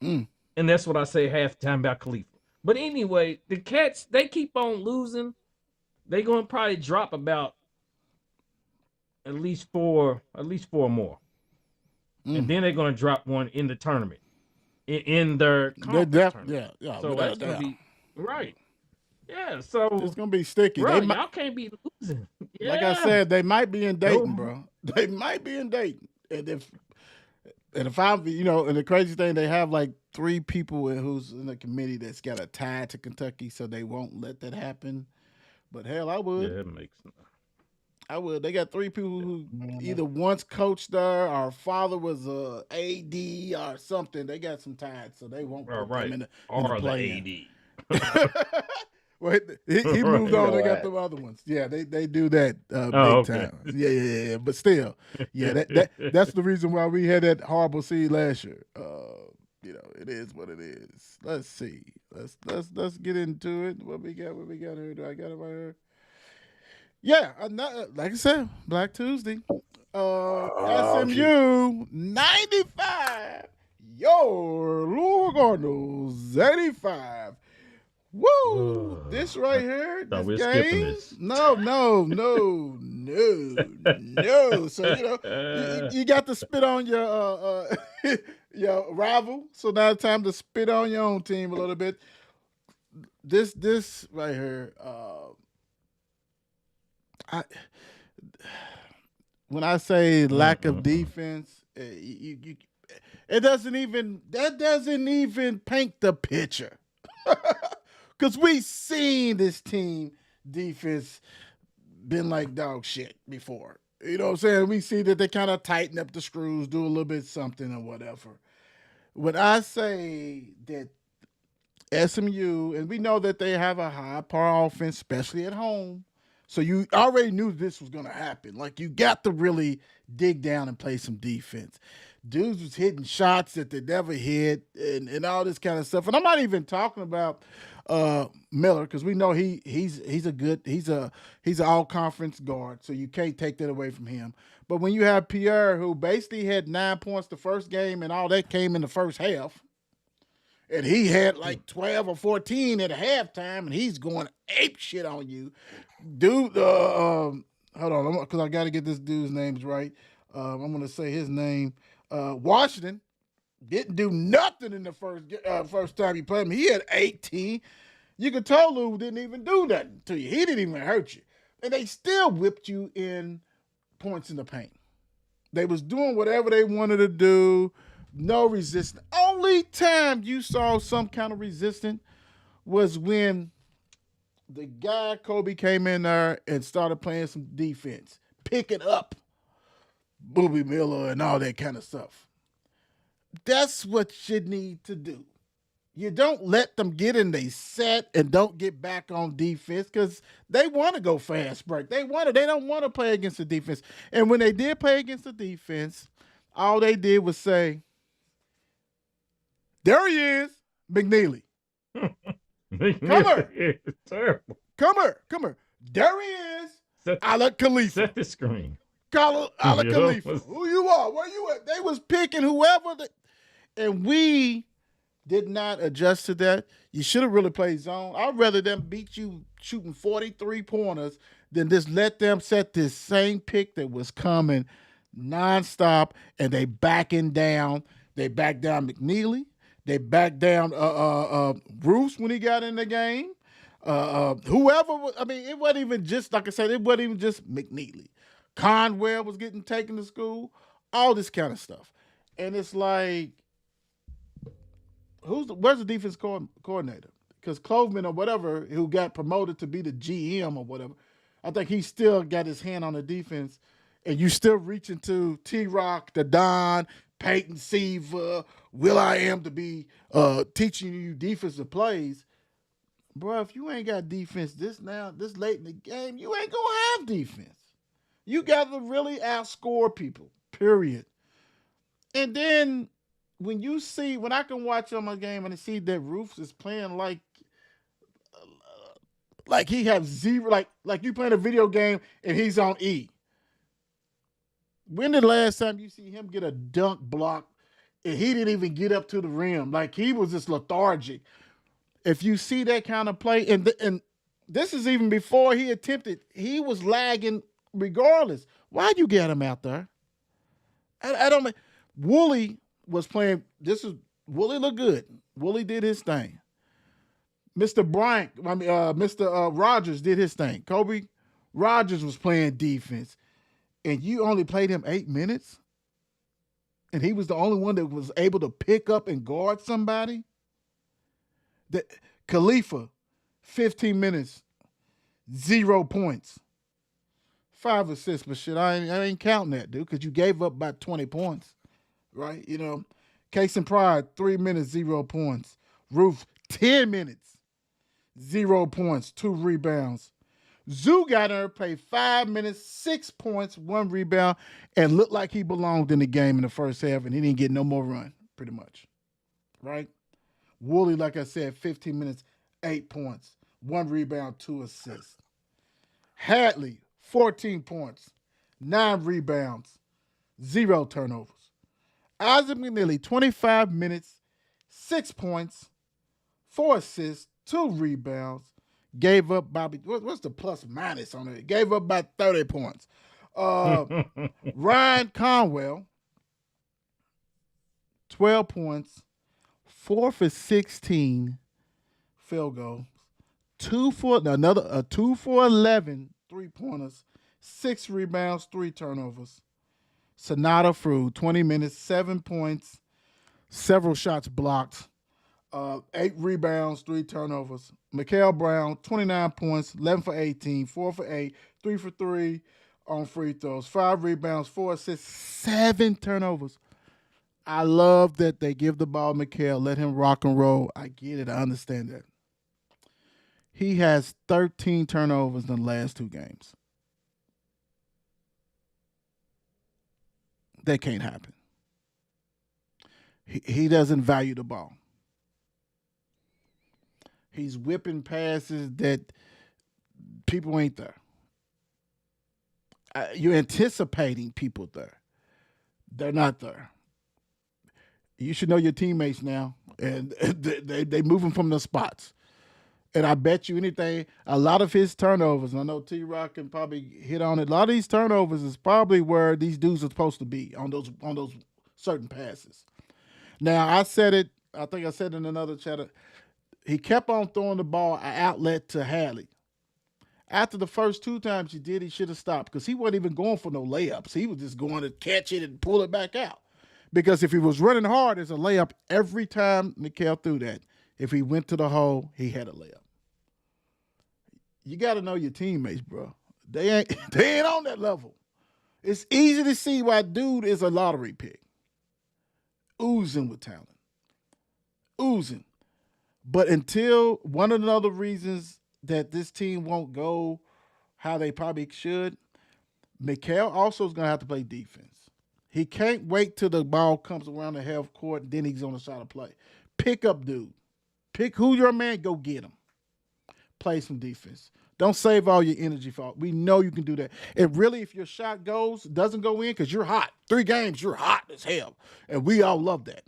And that's what I say halftime about Khalifa. But anyway, the Cats, they keep on losing. They're going to probably drop about at least four more. And then they're going to drop one in the tournament. In their conference tournament. Yeah. So that's going to be right. Yeah, so it's going to be sticky. Bro, y'all can't be losing. Yeah. Like I said, they might be in Dayton, bro. They might be in Dayton. And if I'm, and the crazy thing, they have like 3 people who's in the committee that's got a tie to Kentucky, so they won't let that happen. But hell, I would. Yeah, it makes sense. I would. They got 3 people who either once coached there or father was a AD or something. They got some ties, so they won't put them in the play. AD. Well, he moved on. They got the other ones. Yeah, they do that big time. Yeah. But still, yeah, that's the reason why we had that horrible seed last year. It is what it is. Let's see. Let's get into it. What we got here? Do I got it right here? Yeah, like I said, Black Tuesday. SMU 95. Your Louisville Cardinals 85. Woo! This right here, this game. This. No. So you got to spit on your your rival. So now it's time to spit on your own team a little bit. This right here. When I say lack of defense, that doesn't even paint the picture. Because we seen this team defense been like dog shit before. You know what I'm saying? We see that they kind of tighten up the screws, do a little bit something or whatever. When I say that SMU, and we know that they have a high-power offense, especially at home, so you already knew this was going to happen. Like, you got to really dig down and play some defense. Dudes was hitting shots that they never hit and all this kind of stuff. And I'm not even talking about Miller, because we know he's an all-conference guard, so you can't take that away from him. But when you have Pierre, who basically had 9 points the first game, and all that came in the first half, and he had like 12 or 14 at a halftime, and he's going ape shit on you. Dude, hold on, because I got to get this dude's names right. I'm going to say his name. Washington didn't do nothing in the first time you played him. He had 18. You could tell Lou didn't even do nothing to you. He didn't even hurt you. And they still whipped you in points in the paint. They was doing whatever they wanted to do. No resistance. Only time you saw some kind of resistance was when the guy Kobe came in there and started playing some defense, picking up Booby Miller and all that kind of stuff. That's what you need to do. You don't let them get in they set and don't get back on defense because they want to go fast break. They don't want to play against the defense. And when they did play against the defense, all they did was say, there he is, McNeely. Come here. It's terrible. Come here. There he is, Alec Khalifa. Set the screen. Alec Khalifa. was- Who you are? Where you at? They was picking whoever. And we did not adjust to that. You should have really played zone. I'd rather them beat you shooting 43 pointers than just let them set this same pick that was coming nonstop, and they backing down. They back down McNeely. They back down Bruce when he got in the game. Whoever, it wasn't even just, like I said, it wasn't even just McNeely. Conwell was getting taken to school, all this kind of stuff. And it's like, where's the defense coordinator? Because Cloverman or whatever, who got promoted to be the GM or whatever, I think he still got his hand on the defense, and you still reaching to T-Rock, the Don, Peyton Seaver, Will.I.am to be teaching you defensive plays. Bro, if you ain't got defense this late in the game, you ain't going to have defense. You got to really outscore people, period. And then when I can watch on my game and I see that Roofs is playing like he has zero, like you playing a video game and he's on E. When the last time you see him get a dunk block and he didn't even get up to the rim? Like, he was just lethargic. If you see that kind of play, and this is even before he attempted, he was lagging regardless. Why'd you get him out there? I don't know. Wooly was playing. Wooly looked good. Wooly did his thing. Mr. Rogers did his thing. Kobe Rogers was playing defense, and you only played him 8 minutes, and he was the only one that was able to pick up and guard somebody. Khalifa, 15 minutes, 0 points, 5 assists, but shit, I ain't counting that, dude, because you gave up about 20 points, right? You know, Case and Pride, 3 minutes, 0 points. Roof, 10 minutes, 0 points, 2 rebounds. Zoo got her, played 5 minutes, 6 points, 1 rebound, and looked like he belonged in the game in the first half, and he didn't get no more run, pretty much, right? Wooly, like I said, 15 minutes, 8 points, 1 rebound, 2 assists. Hadley, 14 points, 9 rebounds, 0 turnovers. Isaac McNeely, 25 minutes, 6 points, 4 assists, 2 rebounds. Gave up Bobby. What's the plus minus on it? Gave up about 30 points. Ryan Conwell, 12 points, 4 for 16 field goals, 2 for 11 3-pointers, 6 rebounds, 3 turnovers. Sonata Fruit, 20 minutes, 7 points, several shots blocked, 8 rebounds, 3 turnovers. Mikael Brown, 29 points, 11 for 18, 4 for 8, 3 for 3 on free throws, 5 rebounds, 4 assists, 7 turnovers. I love that they give the ball to Mikael, let him rock and roll. I get it. I understand that. He has 13 turnovers in the last 2 games. That can't happen. He doesn't value the ball. He's whipping passes that people ain't there. You're anticipating people there. They're not there. You should know your teammates now, and they moving from the spots. And I bet you anything, a lot of his turnovers, and I know T-Rock can probably hit on it, a lot of these turnovers is probably where these dudes are supposed to be on those certain passes. Now, I said it, I think I said in another chat, he kept on throwing the ball an outlet to Hadley. After the first 2 times he did, he should have stopped because he wasn't even going for no layups. He was just going to catch it and pull it back out. Because if he was running hard, it's a layup every time Mikael threw that. If he went to the hole, he had a layup. you got to know your teammates, bro. They ain't on that level. It's easy to see why dude is a lottery pick, oozing with talent, oozing. But until one of the other reasons that this team won't go how they probably should, Mikael also is going to have to play defense. He can't wait till the ball comes around the half court and then he's on the side of play. Pick up dude. Pick who your man, go get him. Play some defense. Don't save all your energy for it. We know you can do that. And really, if your shot doesn't go in because you're hot. 3 games, you're hot as hell. And we all love that.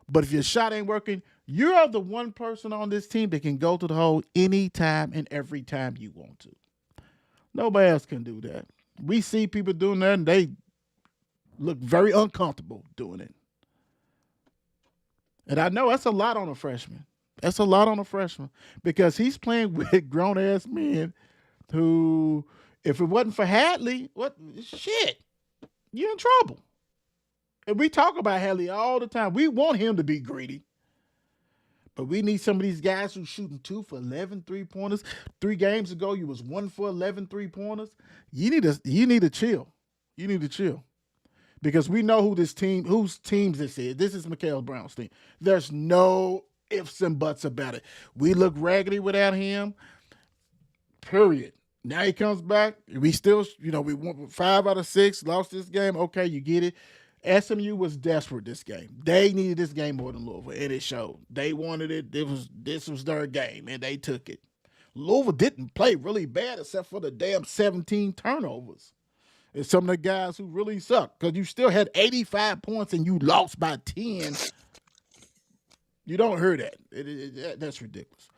But if your shot ain't working, you're the one person on this team that can go to the hole anytime and every time you want to. Nobody else can do that. We see people doing that, and they look very uncomfortable doing it. And I know that's a lot on a freshman. That's a lot on a freshman because he's playing with grown-ass men who, if it wasn't for Hadley, you're in trouble. And we talk about Hadley all the time. We want him to be greedy. But we need some of these guys who's shooting 2 for 11 3-pointers. 3 games ago, you was 1 for 11 3-pointers. You need to chill. You need to chill. Because we know whose teams this is. This is Mikael Brown's team. There's no ifs and buts about it. We look raggedy without him. Period. Now he comes back. We still, we won 5 out of 6, lost this game. Okay, you get it. SMU was desperate this game. They needed this game more than Louisville, and it showed. They wanted it. This was their game, and they took it. Louisville didn't play really bad except for the damn 17 turnovers. And some of the guys who really suck, because you still had 85 points and you lost by 10. You don't hear that. That's ridiculous.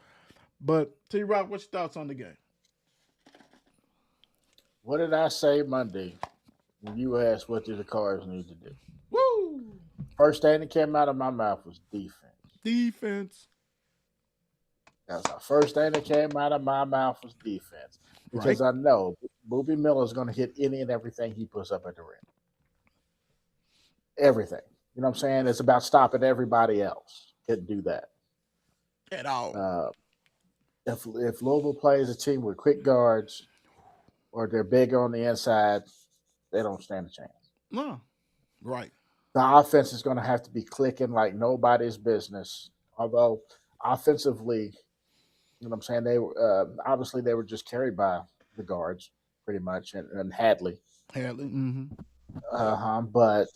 But T-Rock, what's your thoughts on the game? What did I say Monday when you asked what do the Cards need to do? Woo! First thing that came out of my mouth was defense. Defense. That's the first thing that came out of my mouth was defense. Because I know Bobby Miller is going to hit any and everything he puts up at the rim. Everything. You know what I'm saying? It's about stopping everybody else. Couldn't do that. At all. If Louisville plays a team with quick guards or they're bigger on the inside, they don't stand a chance. No. Right. The offense is going to have to be clicking like nobody's business. Although offensively, you know what I'm saying, they were obviously they were just carried by the guards pretty much and Hadley. Mm-hmm. But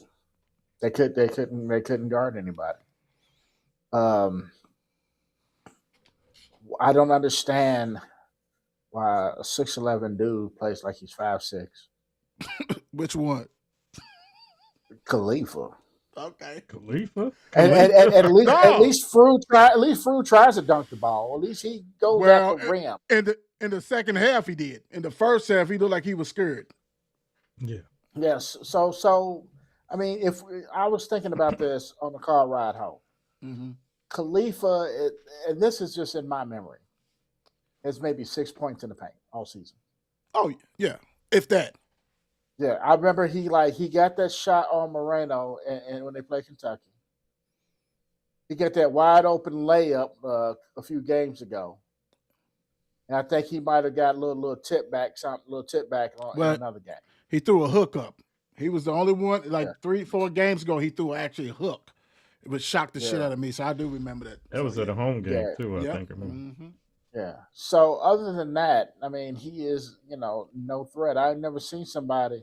they couldn't guard anybody. I don't understand why a 6'11" dude plays like he's 5'6". Which one? Khalifa. Okay. Khalifa? And at least Frew tries to dunk the ball. At least he goes at the rim. In the second half, he did. In the first half, he looked like he was scared. Yeah. Yes. So I mean, if I was thinking about this on the car ride home, Mm-hmm. Khalifa, and this is just in my memory, has maybe 6 points in the paint all season. Oh yeah, if that. Yeah, I remember he got that shot on Moreno, and when they played Kentucky, he got that wide open layup a few games ago, and I think he might have got a little tip back in another game. He threw a hook up. He was the only one 3-4 games ago. He threw actually a hook. It would shock the shit out of me. So I do remember that. That was at a home game too. I think. Mm-hmm. Yeah. So other than that, I mean, he is no threat. I've never seen somebody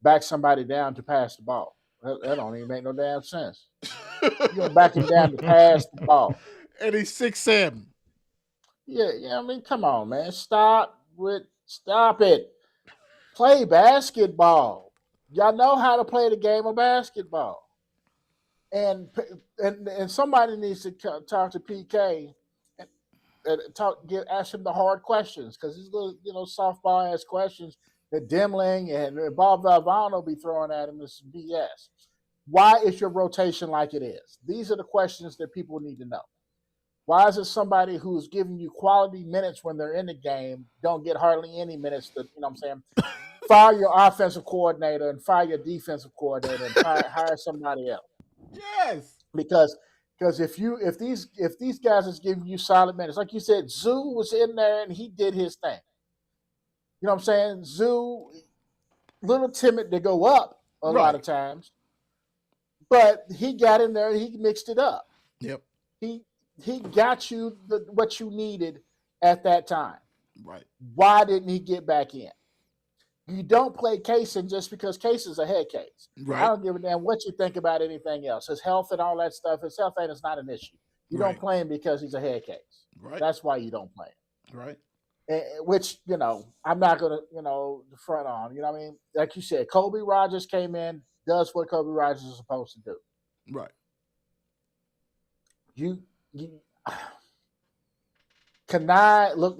back somebody down to pass the ball. That don't even make no damn sense. You're gonna back him down to pass the ball. And he's 6'7". Yeah. I mean, come on, man. Stop it. Play basketball. Y'all know how to play the game of basketball. And somebody needs to talk to PK and ask him the hard questions because these little softball ass questions that Demling and Bob Valvano be throwing at him is BS. Why is your rotation like it is? These are the questions that people need to know. Why is it somebody who's giving you quality minutes when they're in the game don't get hardly any minutes to, fire your offensive coordinator and fire your defensive coordinator and hire somebody else? Yes. Because if these guys is giving you solid minutes, like you said, Zoo was in there and he did his thing. You know what I'm saying? Zoo, little timid to go up a lot of times, but he got in there. He mixed it up. Yep. He got you what you needed at that time. Right. Why didn't he get back in? You don't play Kaysen just because Kaysen's a head case. Right. I don't give a damn what you think about anything else. His health and all that stuff. His health ain't is not an issue. You don't play him because he's a head case. Right. That's why you don't play him. Right. Which, I'm not going to, front on. You know what I mean? Like you said, Kobe Rogers came in, does what Kobe Rogers is supposed to do. Right. Kanai looked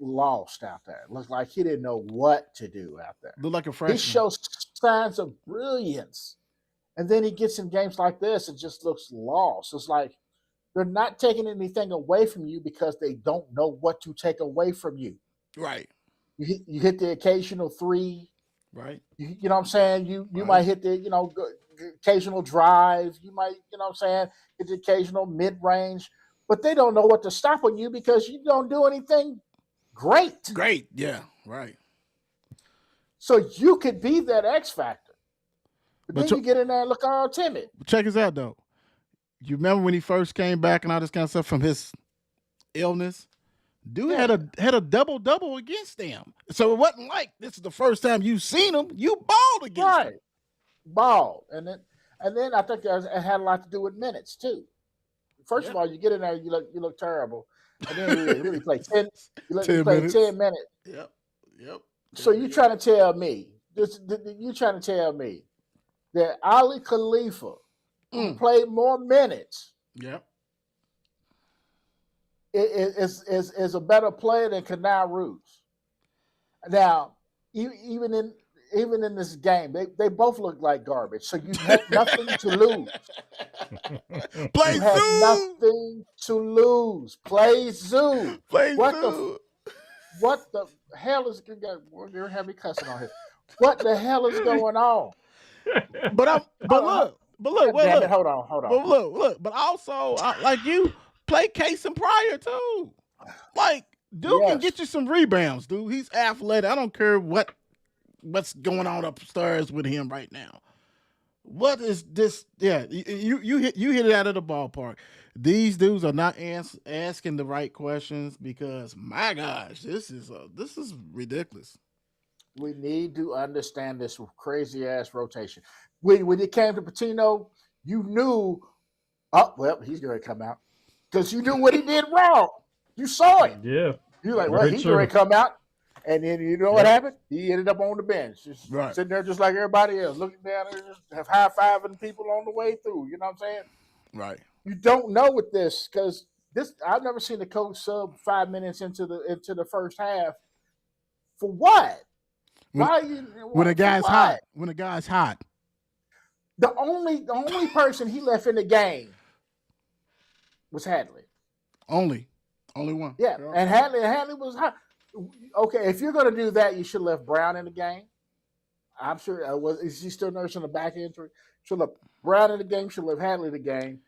lost out there. Looked like he didn't know what to do out there. Looked like a freshman. He shows signs of brilliance. And then he gets in games like this and just looks lost. It's like they're not taking anything away from you because they don't know what to take away from you. Right. You hit the occasional three. Right. You know what I'm saying? You might hit the, occasional drive. You might, hit the occasional mid-range. But they don't know what to stop on you because you don't do anything great. Great. Yeah. Right. So you could be that X factor. But then you get in there and look all timid. Check this out, though. You remember when he first came back and all this kind of stuff from his illness? Dude had a double-double against them. So it wasn't like this is the first time you've seen him. You balled against him. Balled. And then I think it had a lot to do with minutes, too. First of all, you get in there, you look terrible. And then you really play 10 minutes. Yep. So you're trying to tell me that Ali Khalifa played more minutes. Yep. Is a better player than Kanai Ruse. Now, even in this game, they both look like garbage. So you have nothing to lose. Play you have Zoo. nothing to lose. Play Zoo. Play Zoo. What the hell is you're having cussing on here? What the hell is going on? But look. Hold on. But look. But also, like you play Kaysen Pryor too. Like dude can get you some rebounds, dude. He's athletic. I don't care what's going on upstairs with him right now. What is this? Yeah, you hit it out of the ballpark. These dudes are not asking the right questions because my gosh, this is ridiculous. We need to understand this crazy ass rotation. When it came to Patino, you knew, he's going to come out because you knew what he did wrong. You saw it. Yeah, you're like, he's going to come out. And then you know what happened? He ended up on the bench, just sitting there just like everybody else, looking down there, just high-fiving people on the way through. You know what I'm saying? Right. You don't know with this because I've never seen the coach sub 5 minutes into the first half. For what? When a guy's hot. When a guy's hot. The only person he left in the game was Hadley. Only one. Yeah, and Hadley was hot. Okay, if you're going to do that, you should have left Brown in the game. I'm sure. Is he still nursing a back injury? Should have left Brown in the game. Should have left Hadley in the game.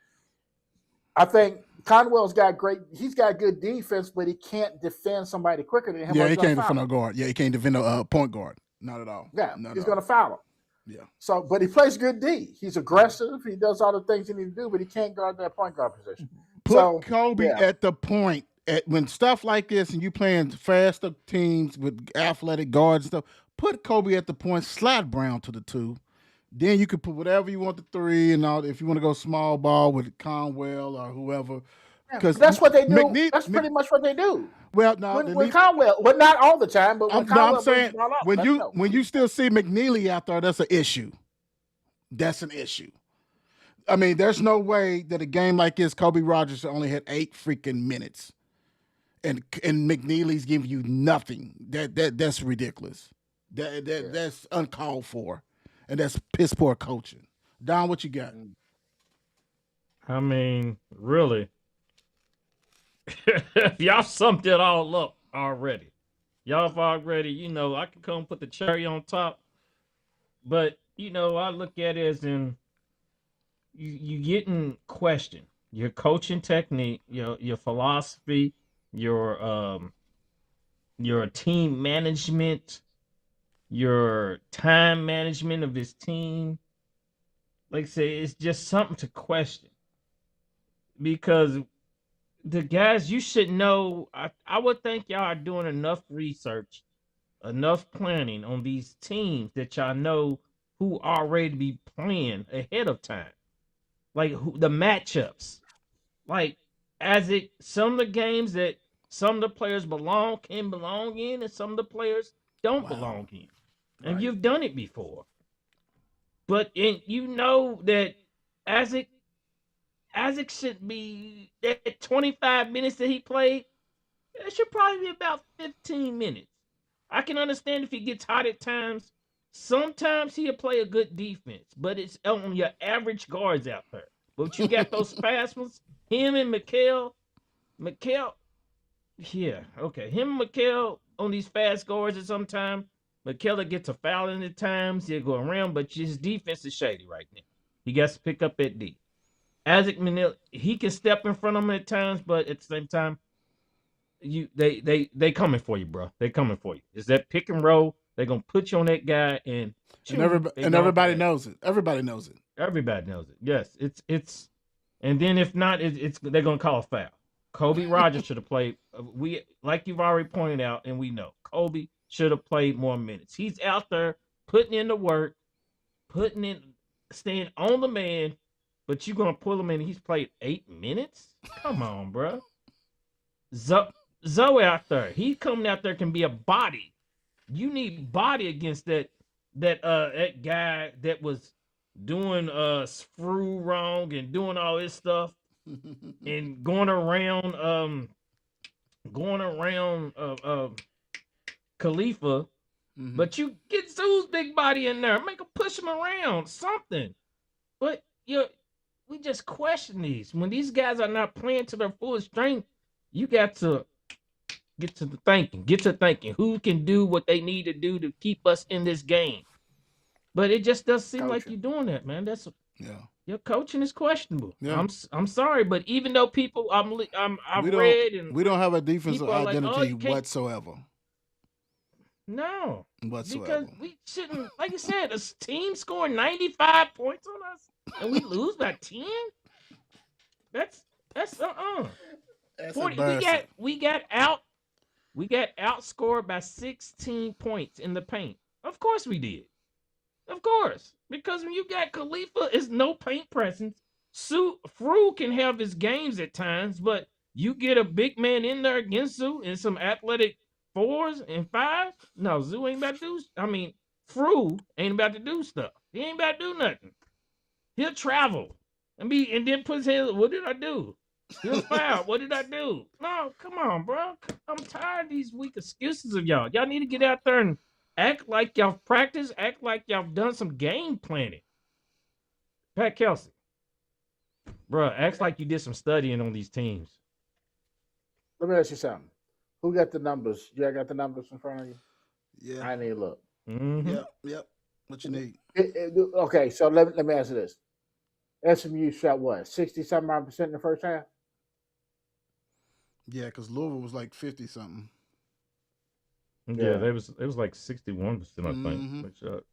I think Conwell's got he's got good defense, but he can't defend somebody quicker than him. Yeah, he can't defend a guard. Yeah, he can't defend a point guard. Not at all. Yeah, he's going to foul him. Yeah. So, but he plays good D. He's aggressive. He does all the things he needs to do, but he can't guard that point guard position. Put Kobe at the point. When stuff like this and you playing faster teams with athletic guards and stuff, put Kobe at the point, slide Brown to the 2. Then you can put whatever you want the 3 and all. If you want to go small ball with Conwell or whoever, because that's what they do. That's pretty much what they do. Well, no, when Conwell, well, not all the time, but when Conwell I'm saying when you still see McNeely out there, that's an issue. That's an issue. I mean, there's no way that a game like this, Kobe Rogers only had 8 freaking minutes. And McNeely's giving you nothing. That's ridiculous. That's uncalled for, and that's piss poor coaching. Don, what you got? I mean, really, y'all summed it all up already. Y'all have already, I can come put the cherry on top, but I look at it as in you getting questioned your coaching technique, your philosophy. Your your team management, your time management of his team. Like I say, it's just something to question because the guys you should know. I would think y'all are doing enough research, enough planning on these teams that y'all know who already to be playing ahead of time, like the matchups. Like some of the games that some of the players can belong in, and some of the players don't Wow. belong in, and Right. you've done it before. But you know that Isaac should be that 25 minutes that he played. It should probably be about 15 minutes. I can understand if he gets hot at times. Sometimes he'll play a good defense, but it's on your average guards out there. But you got those fast ones. Him and Mikal, yeah, okay. Him and Mikal on these fast guards at some time. Mikal gets a foul in at times. He'll go around, but his defense is shady right now. He got to pick up at D. Isaac Manila, he can step in front of him at times, but at the same time, they coming for you, bro. They coming for you. It's that pick and roll. They're gonna put you on that guy and everybody knows it. Everybody knows it. Everybody knows it. Yes, it's and then if not, it's they're gonna call a foul. Kobe Rogers should have played. Like you've already pointed out, and we know Kobe should have played more minutes. He's out there putting in the work, staying on the man, but you're gonna pull him in. He's played 8 minutes. Come on, bro. Zoe out there, he coming out there can be a body. You need body against that guy that was doing screw wrong and doing all this stuff and going around Khalifa. Mhm. But you get Zoo's big body in there, make him push him around, something. But we just question these. When these guys are not playing to their full strength, you got to get to thinking who can do what they need to do to keep us in this game. But it just doesn't seem like you're doing that, man. Your coaching is questionable. Yeah. I'm sorry, but even though people we don't have a defensive people are like, identity "Oh, you can't-" whatsoever. No, Whatsoever. because we shouldn't. Like you said, a team scoring 95 points on us and we lose by 10. That's That's 40. embarrassing. We got outscored by 16 points in the paint. Of course we did. Of course. Because when you got Khalifa, it's no paint presence. Fru can have his games at times, but you get a big man in there against Zoo and some athletic 4s and 5s. No, Zoo ain't about to do. Fru ain't about to do stuff. He ain't about to do nothing. He'll travel and then put his head. What did I do? He'll foul. What did I do? No, come on, bro. I'm tired of these weak excuses of y'all. Y'all need to get out there and act like y'all practice. Act like y'all done some game planning. Pat Kelsey, bro, acts like you did some studying on these teams. Let me ask you something. Who got the numbers? You got the numbers in front of you? Yeah. I need to look. Mm-hmm. Yep. What you need? Okay, so let me answer this. SMU shot what? 60-something% in the first half? Yeah, because Louisville was like 50 something. Yeah, it was like 61%, I think. Mhm. Like shot.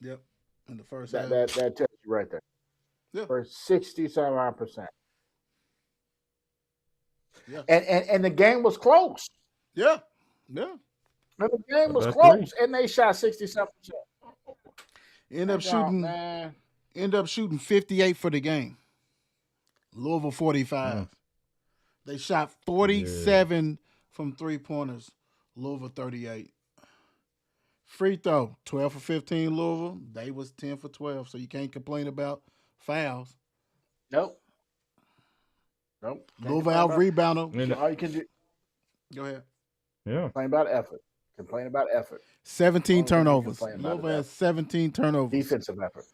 Yep. In the first That half. tells you right there. Yeah. For 60-something%. Yeah. And the game was close. Yeah. And the game was That's close, and they shot 60-something%. End up shooting 58 for the game. Louisville 45. They shot 47 from 3-pointers. Louisville 38. Free throw 12 for 15. Louisville. They was 10 for 12. So you can't complain about fouls. Nope. Louisville out rebounded. All you can do. Go ahead. Yeah. Complain about effort. 17 Only thing you turnovers. complain about Louisville is has 17 turnovers. defensive effort.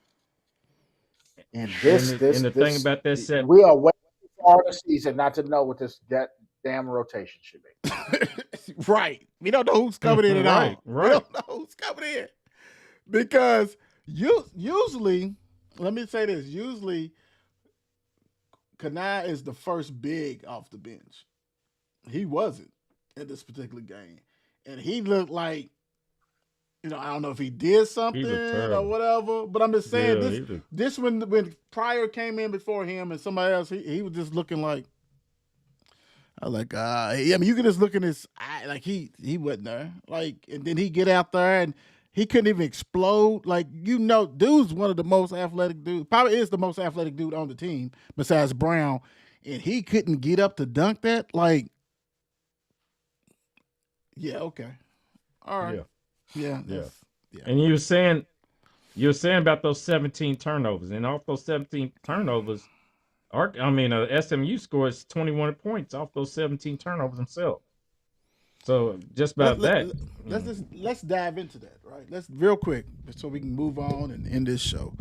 And the thing about that set, we are way too far in the season not to know what this damn rotation should be. Right. We don't know who's coming in and out. Right. We don't know who's coming in. Because usually, let me say this, usually Kanai is the first big off the bench. He wasn't. in this particular game, and he looked like, I don't know if he did something or terrible. whatever, but I'm just saying Yeah, he looked- this when Pryor came in before him and somebody else, he was just looking like, I was like, I mean, you can just look in his eye, like he wasn't there, like, and then he get out there and he couldn't even explode, like, dude's one of the most athletic dudes, probably is the most athletic dude on the team besides Brown, and he couldn't get up to dunk that, like, yeah, okay, all right. Yeah. Yeah, Yeah. yeah. And you were saying about those 17 turnovers, and off those 17 turnovers, SMU scores 21 points off those 17 turnovers themselves. So just about that. Let's dive into that, right? Let's real quick so we can move on and end this show.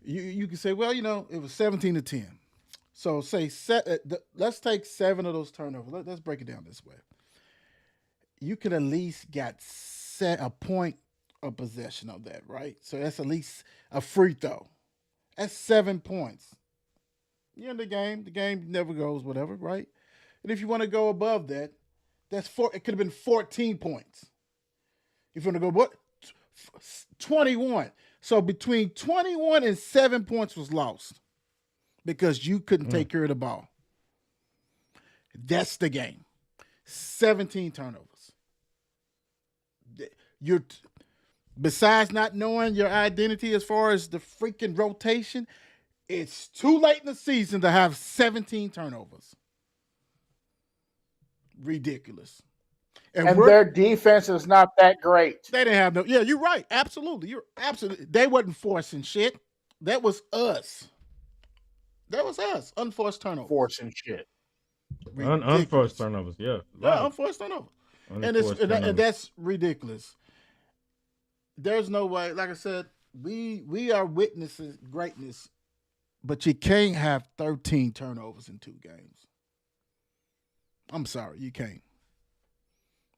You can say, well, it was 17-10. So say let's take 7 of those turnovers. Let's break it down this way. You could at least got a point of possession of that, right? So that's at least a free throw. That's 7 points. You're in the game. The game never goes, whatever, right? And if you want to go above that, that's 4. It could have been 14 points. If you want to go 21. So between 21 and 7 points was lost because you couldn't take care of the ball. That's the game. 17 turnovers. You're besides not knowing your identity as far as the freaking rotation, it's too late in the season to have 17 turnovers. Ridiculous. And their defense is not that great. They didn't have no. Yeah, you're right. Absolutely. They wasn't forcing shit. That was us. Unforced turnovers. Forcing shit. Unforced turnovers. Yeah. Yeah, unforced turnovers. And that's ridiculous. There's no way. Like I said, we are witnessing greatness, but you can't have 13 turnovers in 2 games. I'm sorry, you can't.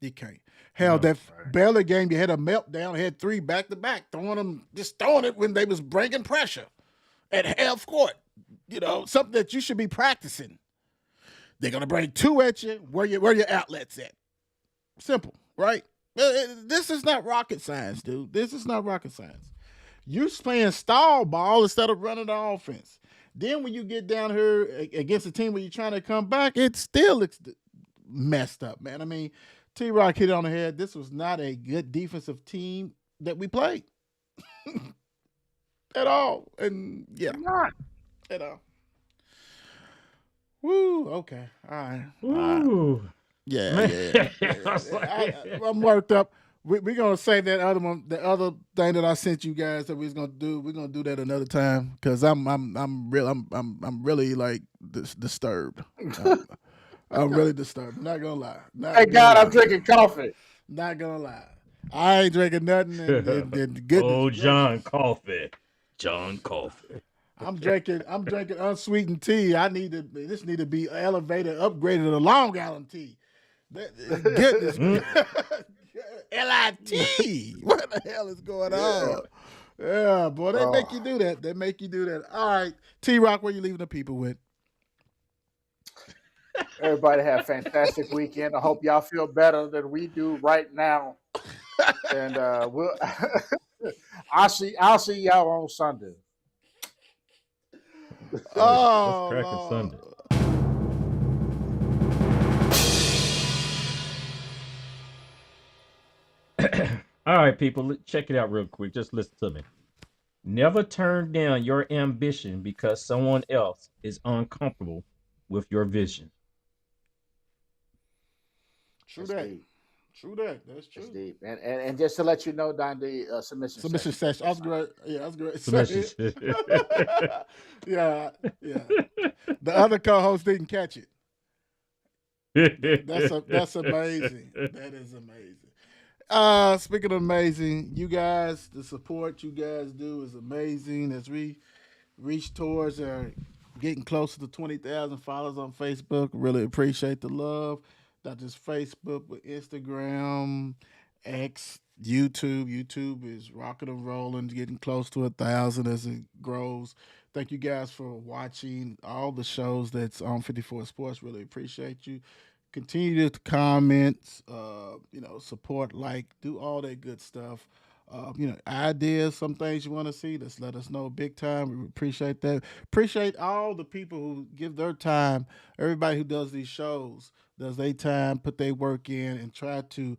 You can't. Hell, that Baylor game, you had a meltdown, had 3 back-to-back, throwing it when they was bringing pressure at half court. Something that you should be practicing. They're gonna bring 2 at you. Where your outlets at? Simple, right? This is not rocket science, dude. This is not rocket science. You're playing stall ball instead of running the offense. Then when you get down here against a team where you're trying to come back, it still looks messed up, man. I mean, T-Rock hit it on the head. This was not a good defensive team that we played at all. And yeah, not at all. Woo. Okay. All right. Ooh. Yeah. I'm worked up. We're gonna save that other one, the other thing that I sent you guys that we was gonna do. We're gonna do that another time because I'm really like disturbed. I'm really disturbed. Not gonna lie. Thank God I'm drinking coffee. Not gonna lie. I ain't drinking nothing. And goodness. Oh, John Coffee. I'm drinking unsweetened tea. This need to be elevated, upgraded to Long Island tea. Goodness. LIT. What the hell is going on? Yeah, boy, they make you do that. All right, T-Rock, what are you leaving the people with? Everybody have a fantastic weekend. I hope y'all feel better than we do right now. And I'll see y'all on Sunday. Oh, cracking Sunday. All right, people, check it out real quick. Just listen to me. Never turn down your ambition because someone else is uncomfortable with your vision. True that. That's true. That's deep. And just to let you know, Don, the submission session. I was great. Yeah, that's great. Submission. yeah. The other co-host didn't catch it. That's amazing. That is amazing. Speaking of amazing, you guys, the support you guys do is amazing. As we reach towards getting closer to 20,000 followers on Facebook, really appreciate the love. Not just Facebook, but Instagram, X, YouTube. YouTube is rocking and rolling, getting close to 1,000 as it grows. Thank you guys for watching all the shows that's on 54 Sports. Really appreciate you. continue to comment, support, like, do all that good stuff. Ideas, some things you want to see, just let us know big time. We appreciate that. Appreciate all the people who give their time, everybody who does these shows, does their time, put their work in, and try to,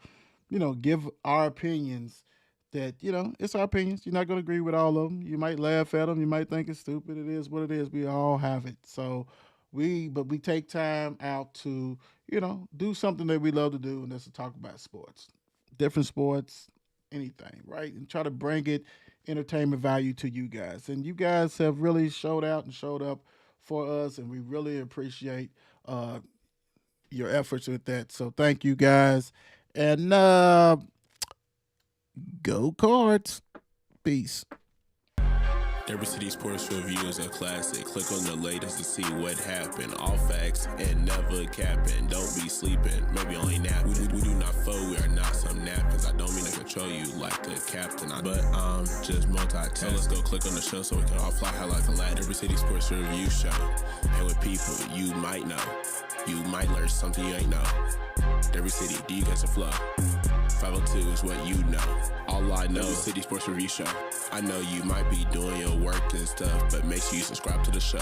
give our opinions that, it's our opinions. You're not going to agree with all of them. You might laugh at them. You might think it's stupid. It is what it is. We all have it. So we take time out to, do something that we love to do, and that's to talk about sports, different sports, anything, right? And try to bring it entertainment value to you guys. And you guys have really showed out and showed up for us, and we really appreciate your efforts with that. So thank you guys. And go Cards. Peace. Every City Sports Review is a classic. Click on the latest to see what happened. All facts and never capping. Don't be sleeping, maybe only napping. We do not fold, we are not some napkins. I don't mean to control you like a captain, but I'm just multitasking. So let's go click on the show so we can all fly high like a lad. Every City Sports Review show. And with people you might know. You might learn something you ain't know. Every city, do you catch a flow? 502 is what you know. All I know is City Sports Review Show. I know you might be doing your work and stuff, but make sure you subscribe to the show.